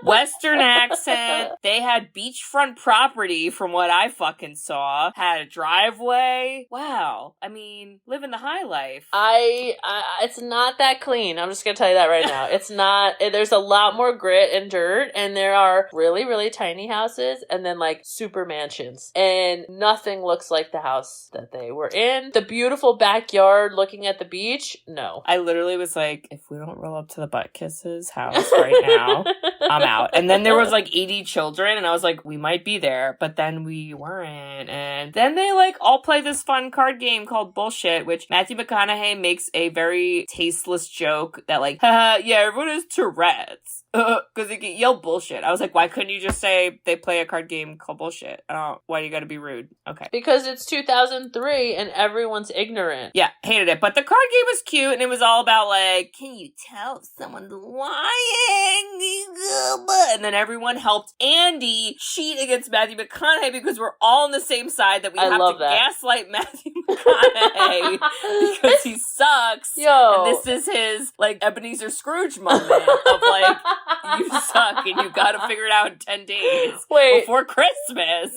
Western accent. They had beachfront property from what I fucking saw. Had a driveway. Wow. I mean, living the high life. It's not that clean. I'm just gonna tell you that right now. It's not. There's a lot more grit and dirt, and there are really, really tiny houses, and then, like, super mansions. And nothing looks like the house that they were in. The beautiful backyard looking at the beach, no. I literally was like, if we don't roll up to the Butt Kisses house right now, I'm out. And then there was, like, 80 children, and I was like, we might be there, but then we weren't. And then they, like, all play this fun card game called Bullshit, which Matthew McConaughey makes a very tasteless joke that, like, haha, yeah, everyone has Tourette's. Because he can yell bullshit. I was like, why couldn't you just say they play a card game called bullshit? Why do you gotta be rude? Okay. Because it's 2003 and everyone's ignorant. Yeah, hated it. But the card game was cute, and it was all about, like, can you tell if someone's lying? And then everyone helped Andie cheat against Matthew McConaughey because we're all on the same side that we have to gaslight Matthew McConaughey because he sucks. Yo. And this is his, like, Ebenezer Scrooge moment of, like, you suck and you gotta figure it out in 10 days before Christmas.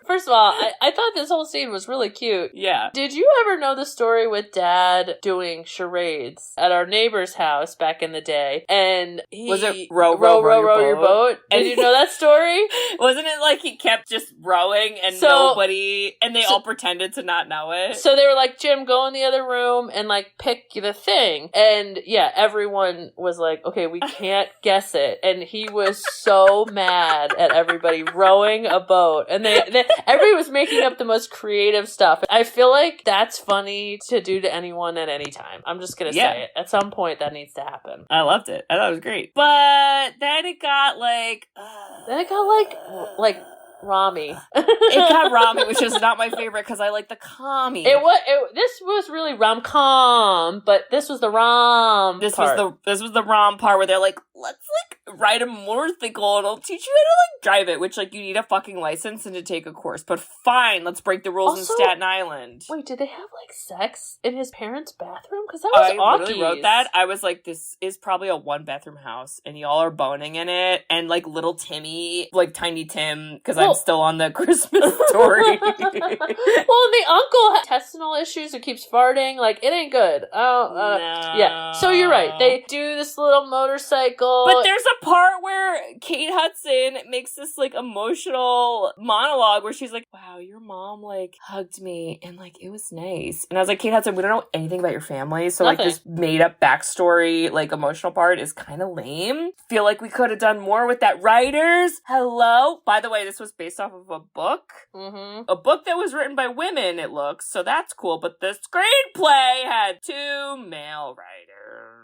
First of all, I thought this whole scene was really cute. Yeah. Did you ever know the story with Dad doing charades at our neighbor's house back in the day? And was it row your boat? Did you know that story? Wasn't it like he kept just rowing and they all pretended to not know it? So they were like, Jim, go in the other room and like pick the thing. And yeah, everyone was like, okay, we can't guess it. And he was so mad at everybody rowing a boat. And everybody was making up the most creative stuff. I feel like that's funny to do to anyone at any time. I'm just gonna say it. At some point that needs to happen. I loved it. I thought it was great. But then it got like Rami. It got Rami, which is not my favorite because I like the commie. This was really rom-com, but this was the rom part. This was the rom part where they're like, let's like ride a motorcycle and I'll teach you how to like drive it, which like you need a fucking license and to take a course. But fine, let's break the rules in Staten Island. Wait, did they have like sex in his parents' bathroom? Because that was I literally wrote that. I was like, this is probably a 1-bathroom house and y'all are boning in it. And like little Timmy, like Tiny Tim, because I'm still on the Christmas Story. Well, the uncle has intestinal issues and keeps farting. Like, it ain't good. No. Yeah. So you're right. They do this little motorcycle. But there's a part where Kate Hudson makes this like emotional monologue where she's like, wow, your mom like hugged me and like it was nice. And I was like, Kate Hudson, we don't know anything about your family. So like this made up backstory, like emotional part is kind of lame. Feel like we could have done more with that. Writers, hello. By the way, this was based off of a book. Mm-hmm. A book that was written by women, it looks. So that's cool. But the screenplay had 2 male writers.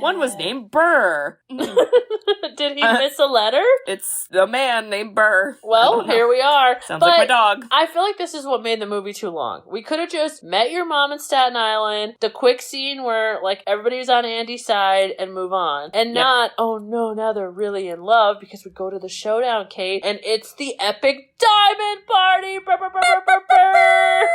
One was named Burr. Did he miss a letter? It's a man named Burr. Well, here we are. Sounds like my dog. I feel like this is what made the movie too long. We could have just met your mom in Staten Island, the quick scene where like everybody's on Andie's side and move on. And not, oh no, now they're really in love because we go to the showdown, Kate, and it's the epic diamond party! Burr, burr, burr, burr, burr.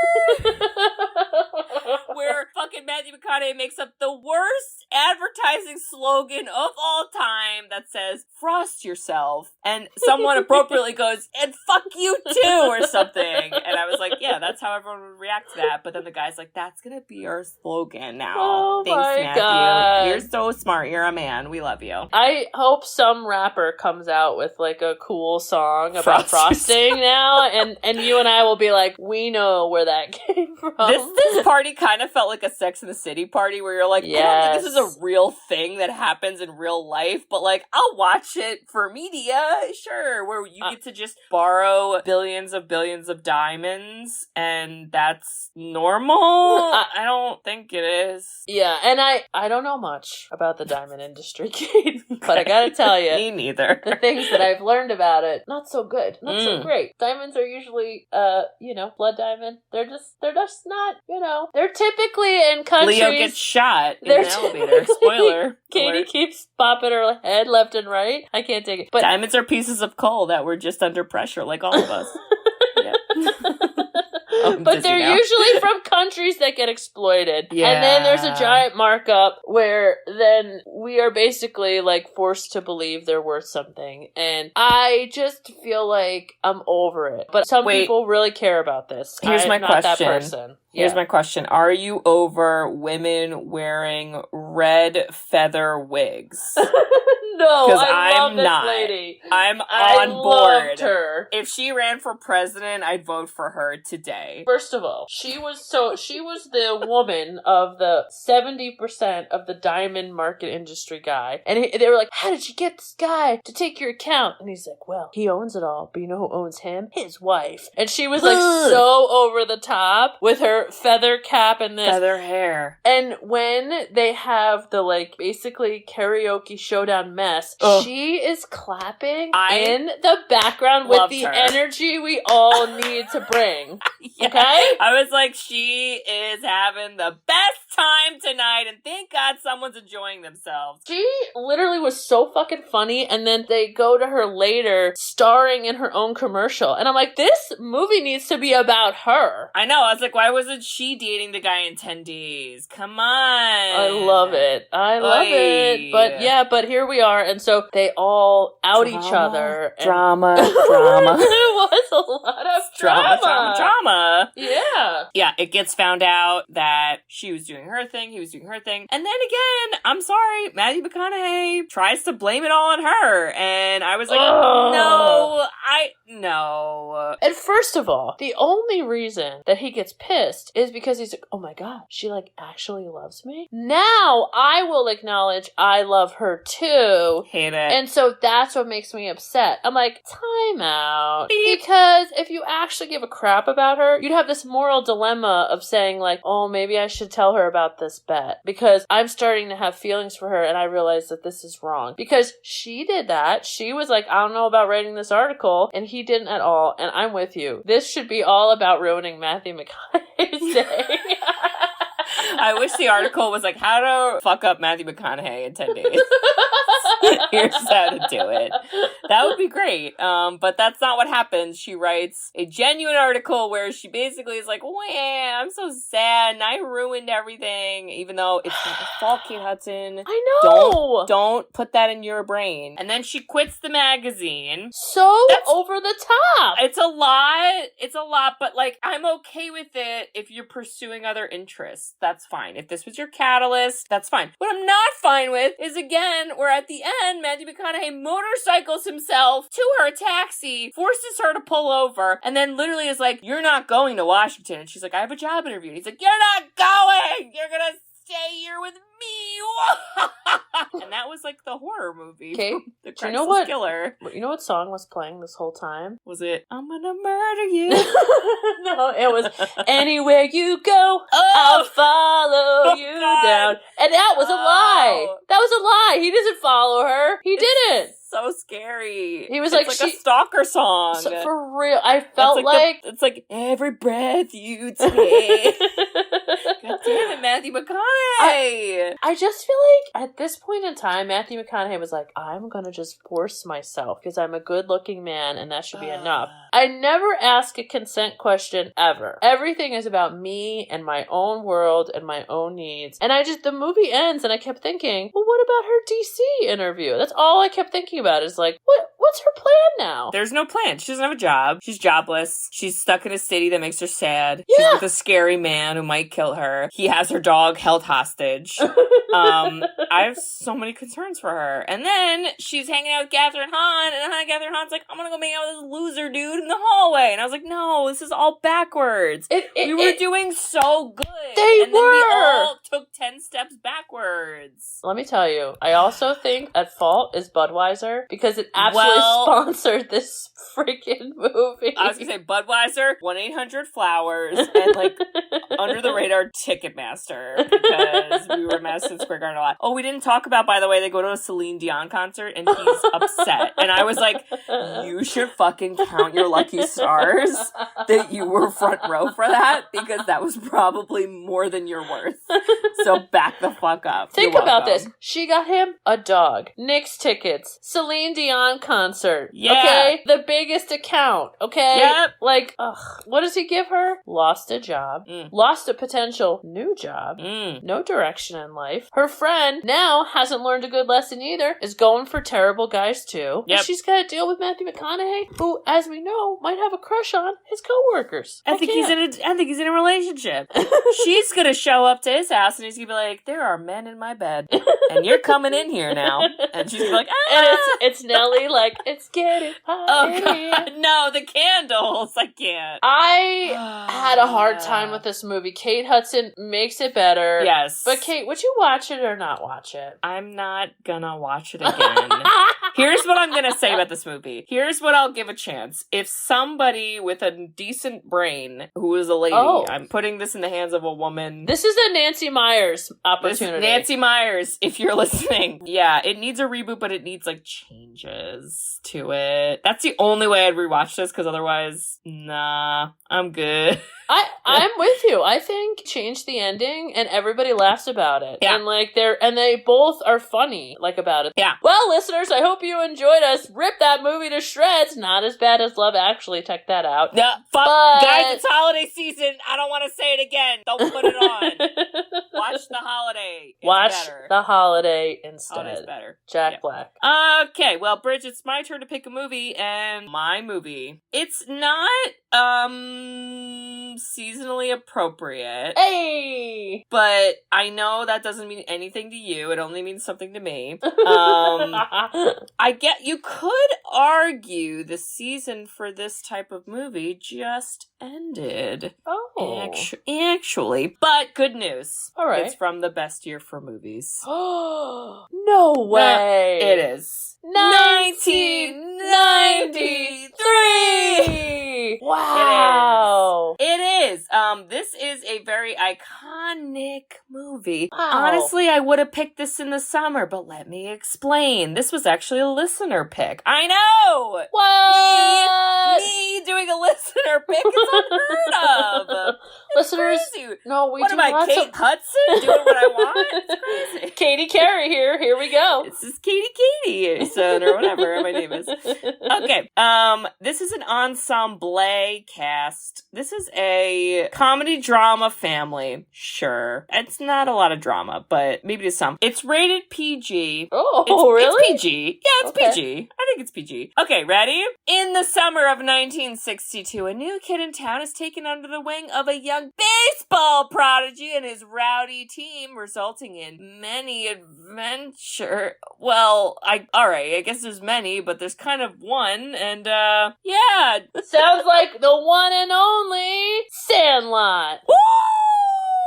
Where fucking Matthew McConaughey makes up the worst advertising slogan of all time that says, frost yourself. And someone appropriately goes, and fuck you too, or something. And I was like, yeah, that's how everyone would react to that. But then the guy's like, that's gonna be our slogan now. Oh, thanks, my Matthew. God. You're so smart. You're a man. We love you. I hope some rapper comes out with like a cool song about frosting now, and you and I will be like, we know where that came from. This party kind of felt like a Sex and the City party where you're like, I don't think this is a real thing that happens in real life, but like, I'll watch it for media, sure, where you get to just borrow billions of diamonds, and that's normal? I don't think it is. Yeah, and I don't know much about the diamond industry, Kate, but I gotta tell you, me neither. The things that I've learned about it, not so good, not so great. Diamonds are usually, blood diamond. They're just not, they're typically in countries. Leo gets shot in an elevator. Spoiler. Katie keeps popping her head left and right. I can't take it. But diamonds are pieces of coal that were just under pressure, like all of us. But they're usually from countries that get exploited. Yeah. And then there's a giant markup where then we are basically like forced to believe they're worth something. And I just feel like I'm over it. But some people really care about this. Here's my question. That person. Here's my question. Are you over women wearing red feather wigs? No, I love this not. Lady. I'm on board. Loved her. If she ran for president, I'd vote for her today. First of all, she was the woman of the 70% of the diamond market industry guy. And they were like, how did you get this guy to take your account? And he's like, well, he owns it all. But you know who owns him? His wife. And she was like so over the top with her her feather cap and this. Feather hair. And when they have the, like, basically karaoke showdown mess, she is clapping in the background with the energy we all need to bring. Yeah. Okay? I was like, she is having the best time tonight, and thank God someone's enjoying themselves. She literally was so fucking funny, and then they go to her later starring in her own commercial. And I'm like, this movie needs to be about her. I know. I was like, why wasn't she dating the guy in 10 days? Come on. I love it. I love it. But yeah, but here we are. And so they all out each other. Drama. It was a lot of drama. Yeah. Yeah, it gets found out that she was doing her thing, he was doing her thing. And then again, I'm sorry, Matthew McConaughey tries to blame it all on her. And I was like, no. And first of all, the only reason that he gets pissed is because he's like, oh my God, she like actually loves me? Now I will acknowledge I love her too. Hate it. And so that's what makes me upset. I'm like, time out. Because if you actually give a crap about her, you'd have this moral dilemma of saying like, oh, maybe I should tell her about this bet. Because I'm starting to have feelings for her and I realize that this is wrong. Because she did that. She was like, I don't know about writing this article. And he didn't at all. And I'm with you. This should be all about ruining Matthew McConaughey's day. I wish the article was like, how to fuck up Matthew McConaughey in 10 days. Here's how to do it. That would be great. But that's not what happens. She writes a genuine article where she basically is like, oh yeah, I'm so sad and I ruined everything. Even though it's not her fault, Kate Hudson. I know. Don't put that in your brain. And then she quits the magazine. That's over the top. It's a lot, but like, I'm okay with it if you're pursuing other interests. That's fine. If this was your catalyst, that's fine. What I'm not fine with is, again, where at the end, Matthew McConaughey motorcycles himself to her taxi, forces her to pull over, and then literally is like, you're not going to Washington. And she's like, I have a job interview. And he's like, you're not going! You're gonna stay here with me! And that was like the horror movie. Okay. The Do you know what? Killer. You know what song was playing this whole time? Was it, I'm gonna murder you? No, it was Anywhere You Go, I'll follow you down. And that was a lie. That was a lie. He doesn't follow her. He didn't. So scary. He was it's like a stalker song. So, for real. I felt like it's like every breath you take. God damn it, Matthew McConaughey. I just feel like at this point in time, Matthew McConaughey was like, I'm gonna just force myself because I'm a good looking man and that should be enough. I never ask a consent question ever. Everything is about me and my own world and my own needs. And the movie ends and I kept thinking, well, what about her DC interview? That's all I kept thinking about is like, what's her plan now? There's no plan. She doesn't have a job. She's jobless. She's stuck in a city that makes her sad. Yeah. She's with a scary man who might kill her. He has her dog held hostage. I have so many concerns for her. And then she's hanging out with Catherine Hahn, and Catherine Hahn's like, I'm gonna go hang out with this loser dude in the hallway. And I was like, no, this is all backwards. We were doing so good. Then we all took 10 steps backwards. Let me tell you, I also think at fault is Budweiser because it absolutely sponsored this freaking movie. I was gonna say Budweiser, 1-800-Flowers, and like under the radar Ticketmaster because we were Madison Square Garden a lot. Oh, we didn't talk about, by the way, they go to a Celine Dion concert and he's upset. And I was like, you should fucking count your lucky stars that you were front row for that because that was probably more than you're worth. So back the fuck up. Think about this. She got him a dog, Nick's tickets, Celine Dion concert. Yeah. Okay? The biggest account. Okay? Yep. Like, what does he give her? Lost a job. Lost a potential new job. No direction in life. Her friend now hasn't learned a good lesson either. Is going for terrible guys too. Yep. And she's got to deal with Matthew McConaughey, who, as we know, might have a crush on his coworkers. I think he's in a relationship. She's gonna show up to his house and he's gonna be like, there are men in my bed and you're coming in here now. And she's gonna be like, and it's Nelly like, it's getting hot. Oh God, no, the candles. I can't. I had a hard time with this movie. Kate Hudson makes it better. Yes. But Kate, would you watch it or not watch it? I'm not gonna watch it again. Here's what I'm gonna say about this movie. Here's what I'll give a chance. If somebody with a decent brain who is a lady, I'm putting this in the hands of a woman. This is a Nancy Myers opportunity. Nancy Myers, if you're listening. Yeah, it needs a reboot, but it needs, like, changes to it. That's the only way I'd rewatch this, because otherwise, nah, I'm good. I'm with you. I think change the ending and everybody laughs about it. Yeah. And they both are funny, like, about it. Yeah. Well, listeners, I hope you enjoyed us rip that movie to shreds. Not as bad as Love Actually. Check that out. No, guys, it's holiday season. I don't want to say it again. Don't put it on. Watch The Holiday. It's better. The Holiday instead. Holiday's better. Jack Black. Okay, well, Bridget, it's my turn to pick a movie, and my movie. It's not, seasonally appropriate. Hey! But I know that doesn't mean anything to you. It only means something to me. You could argue the season for this type of movie just ended. Oh. Actually. But good news. All right. It's from the best year for movies. Oh, no way. It is. 1993! Wow. It is. This is a very iconic movie. Wow. Honestly, I would have picked this in the summer, but let me explain. This was actually a listener pick. I know! What? Me doing a listener pick? It's unheard of. Listeners, crazy. No, we what do am I, Kate Hudson? Doing what I want? It's crazy. Katie Carey here. Here we go. This is Katie son, or whatever my name is. Okay. This is an ensemble cast. This is a comedy drama family. Sure. It's not a lot of drama, but maybe to some. It's rated PG. Oh, really? It's PG. Yeah, it's PG. I think it's PG. Okay, ready? In the summer of 1962, a new kid in town is taken under the wing of a young baseball prodigy and his rowdy team, resulting in many adventure. Well, alright, I guess there's many, but there's kind of one, and yeah. Sounds like the one and only Sandlot. Woo!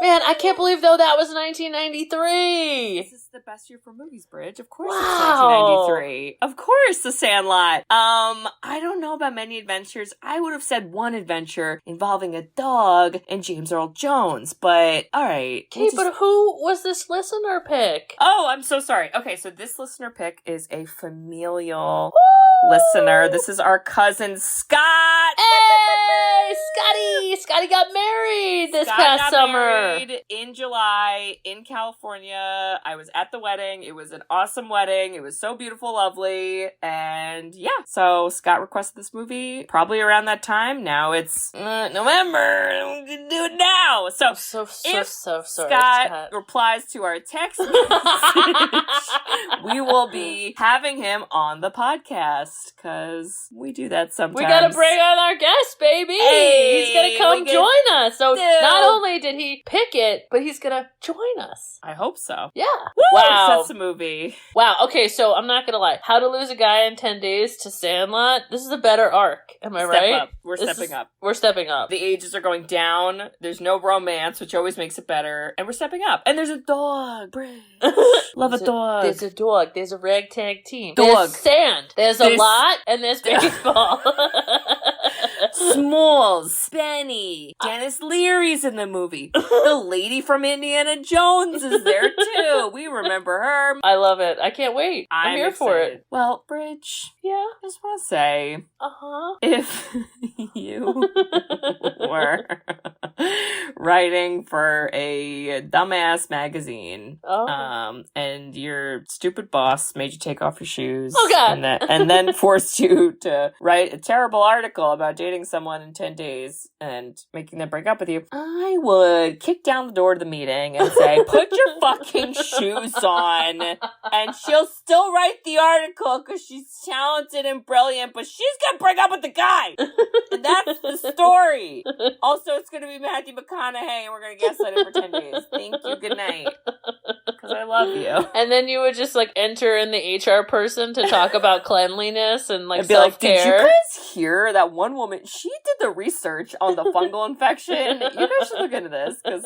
Man, I can't believe, though, that was 1993. This is the best year for movies, Bridge. Of course It's 1993. Of course, The Sandlot. I don't know about many adventures. I would have said one adventure involving a dog and James Earl Jones, but alright. Okay, but who was this listener pick? Oh, I'm so sorry. Okay, so this listener pick is a familial listener. This is our cousin Scott. Hey, Scotty! Scotty got married this past summer. In July in California. I was at the wedding. It was an awesome wedding. It was so beautiful, lovely, and yeah. So Scott requested this movie probably around that time. Now it's November. We can do it now. So sorry, Scott replies to our text message, we will be having him on the podcast because we do that sometimes. We gotta bring on our guest, baby. Hey, he's gonna come join us. So not only did he pick it, but he's gonna join us. I hope so. Yeah. Woo! Wow. That's a movie. Wow. Okay, so I'm not gonna lie. How to Lose a Guy in 10 Days to Sandlot. This is a better arc. Am I right? Up. We're stepping up. We're stepping up. The ages are going down. There's no romance, which always makes it better. And we're stepping up. And there's a dog. Love a dog. There's a dog. There's a ragtag team. Dog. There's sand. There's a lot. And there's baseball. Smalls. Benny. Dennis Leary's in the movie. The lady from Indiana Jones is there too. We remember her. I love it. I can't wait. I'm here excited for it. Well, Bridge. Yeah? I just want to say. If you were writing for a dumbass magazine, and your stupid boss made you take off your shoes, and then forced you to write a terrible article about dating someone in 10 days and making them break up with you, I would kick down the door to the meeting and say, put your fucking shoes on, and she'll still write the article because she's talented and brilliant, but she's gonna break up with the guy. And that's the story. Also, it's gonna be Matthew McConaughey, and we're going to guest that in for 10 days. Thank you. Good night. Because I love you. And then you would just, like, enter in the HR person to talk about cleanliness and, like, self-care. Like, did you guys hear that one woman, she did the research on the fungal infection? You guys should look into this, because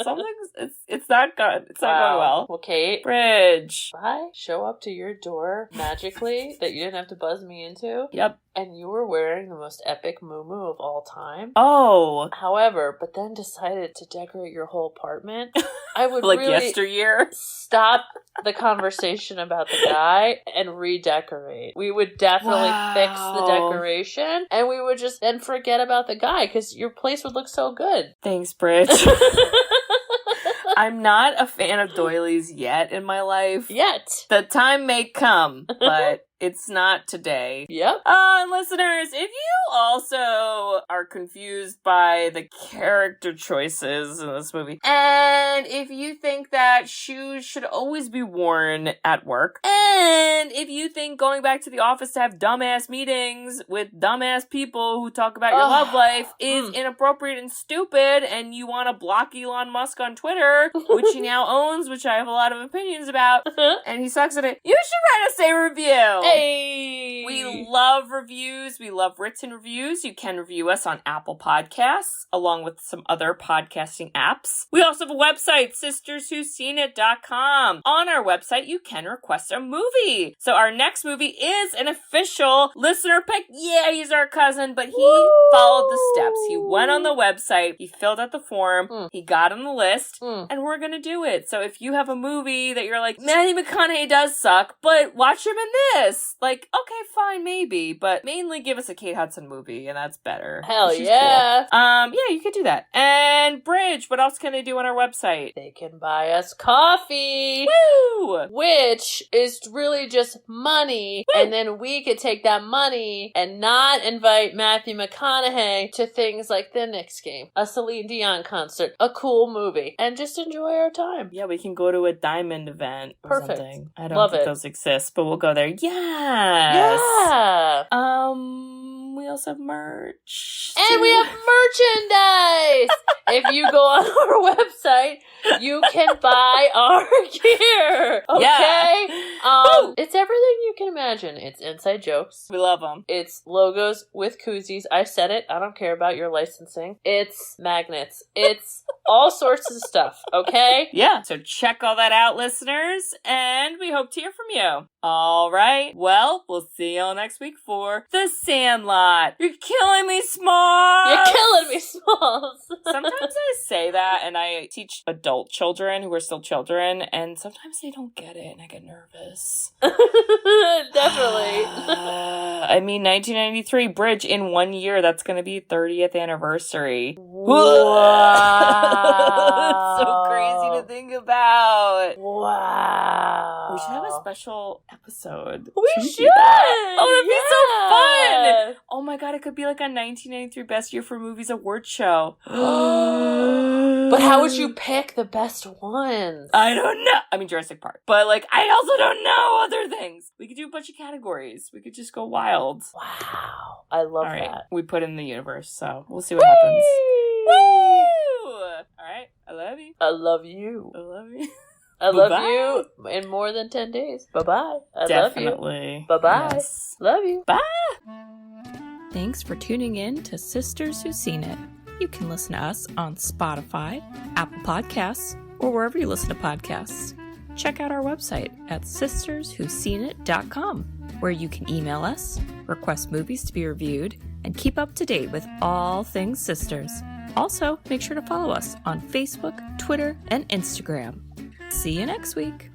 it's not good. It's not going well. Well, Kate. Bridge. If I show up to your door magically that you didn't have to buzz me into. Yep. And you were wearing the most epic muumuu of all time. Oh. However, but then decided to decorate your whole apartment. I would like really yesteryear. Stop the conversation about the guy and redecorate. We would definitely fix the decoration, and we would just then forget about the guy because your place would look so good. Thanks, Bridge. I'm not a fan of doilies yet in my life. Yet. The time may come, but it's not today. Yep. Listeners, if you also are confused by the character choices in this movie, and if you think that shoes should always be worn at work, and if you think going back to the office to have dumbass meetings with dumbass people who talk about your love life is inappropriate and stupid, and you want to block Elon Musk on Twitter, which he now owns, which I have a lot of opinions about, and he sucks at it, you should write us a review. Hey! We love reviews. We love written reviews. You can review us on Apple Podcasts, along with some other podcasting apps. We also have a website, sisterswhoseenit.com. On our website, you can request a movie. So our next movie is an official listener pick. Yeah, he's our cousin, but he followed the steps. He went on the website, he filled out the form, he got on the list, and we're gonna do it. So if you have a movie that you're like, Matthew McConaughey does suck, but watch him in this. Like, okay, fine, maybe, but mainly give us a Kate Hudson movie, and that's better. Hell yeah. Cool. Yeah, you could do that. And Bridge, what else can they do on our website? They can buy us coffee. Woo! Which is really just money. Woo! And then we could take that money and not invite Matthew McConaughey to things like the Knicks game, a Celine Dion concert, a cool movie, and just enjoy our time. Yeah, we can go to a diamond event or something. I don't think those exist, but we'll go there. Yes. Yeah. We also have merch. And we have merchandise. If you go on our website, you can buy our gear. Okay? Yeah. It's everything you can imagine. It's inside jokes. We love them. It's logos with koozies. I said it. I don't care about your licensing. It's magnets. It's all sorts of stuff. Okay? Yeah. So check all that out, listeners. And we hope to hear from you. All right. Well, we'll see y'all next week for The Sandlot. You're killing me, Smalls. You're killing me, Smalls. Sometimes I say that, and I teach adult children who are still children, and sometimes they don't get it, and I get nervous. Definitely. I mean, 1993, Bridge, in 1 year, that's going to be 30th anniversary. Wow. It's so crazy to think about. Wow. We should have a special episode. We should. Oh, that'd be so fun. Oh my god, it could be like a 1993 Best Year for Movies award show. But how would you pick the best ones? I don't know. I mean, Jurassic Park. But like, I also don't know other things. We could do a bunch of categories. We could just go wild. Wow. I love that. We put in the universe, so we'll see what happens. Woo! Alright, I love you. I love you. I love you. I love you in more than 10 days. Bye-bye. I Definitely. love you. Bye-bye. Yes. Love you. Bye. Thanks for tuning in to Sisters Who Seen It. You can listen to us on Spotify, Apple Podcasts, or wherever you listen to podcasts. Check out our website at sisterswhoseenit.com, where you can email us, request movies to be reviewed, and keep up to date with all things sisters. Also, make sure to follow us on Facebook, Twitter, and Instagram. See you next week.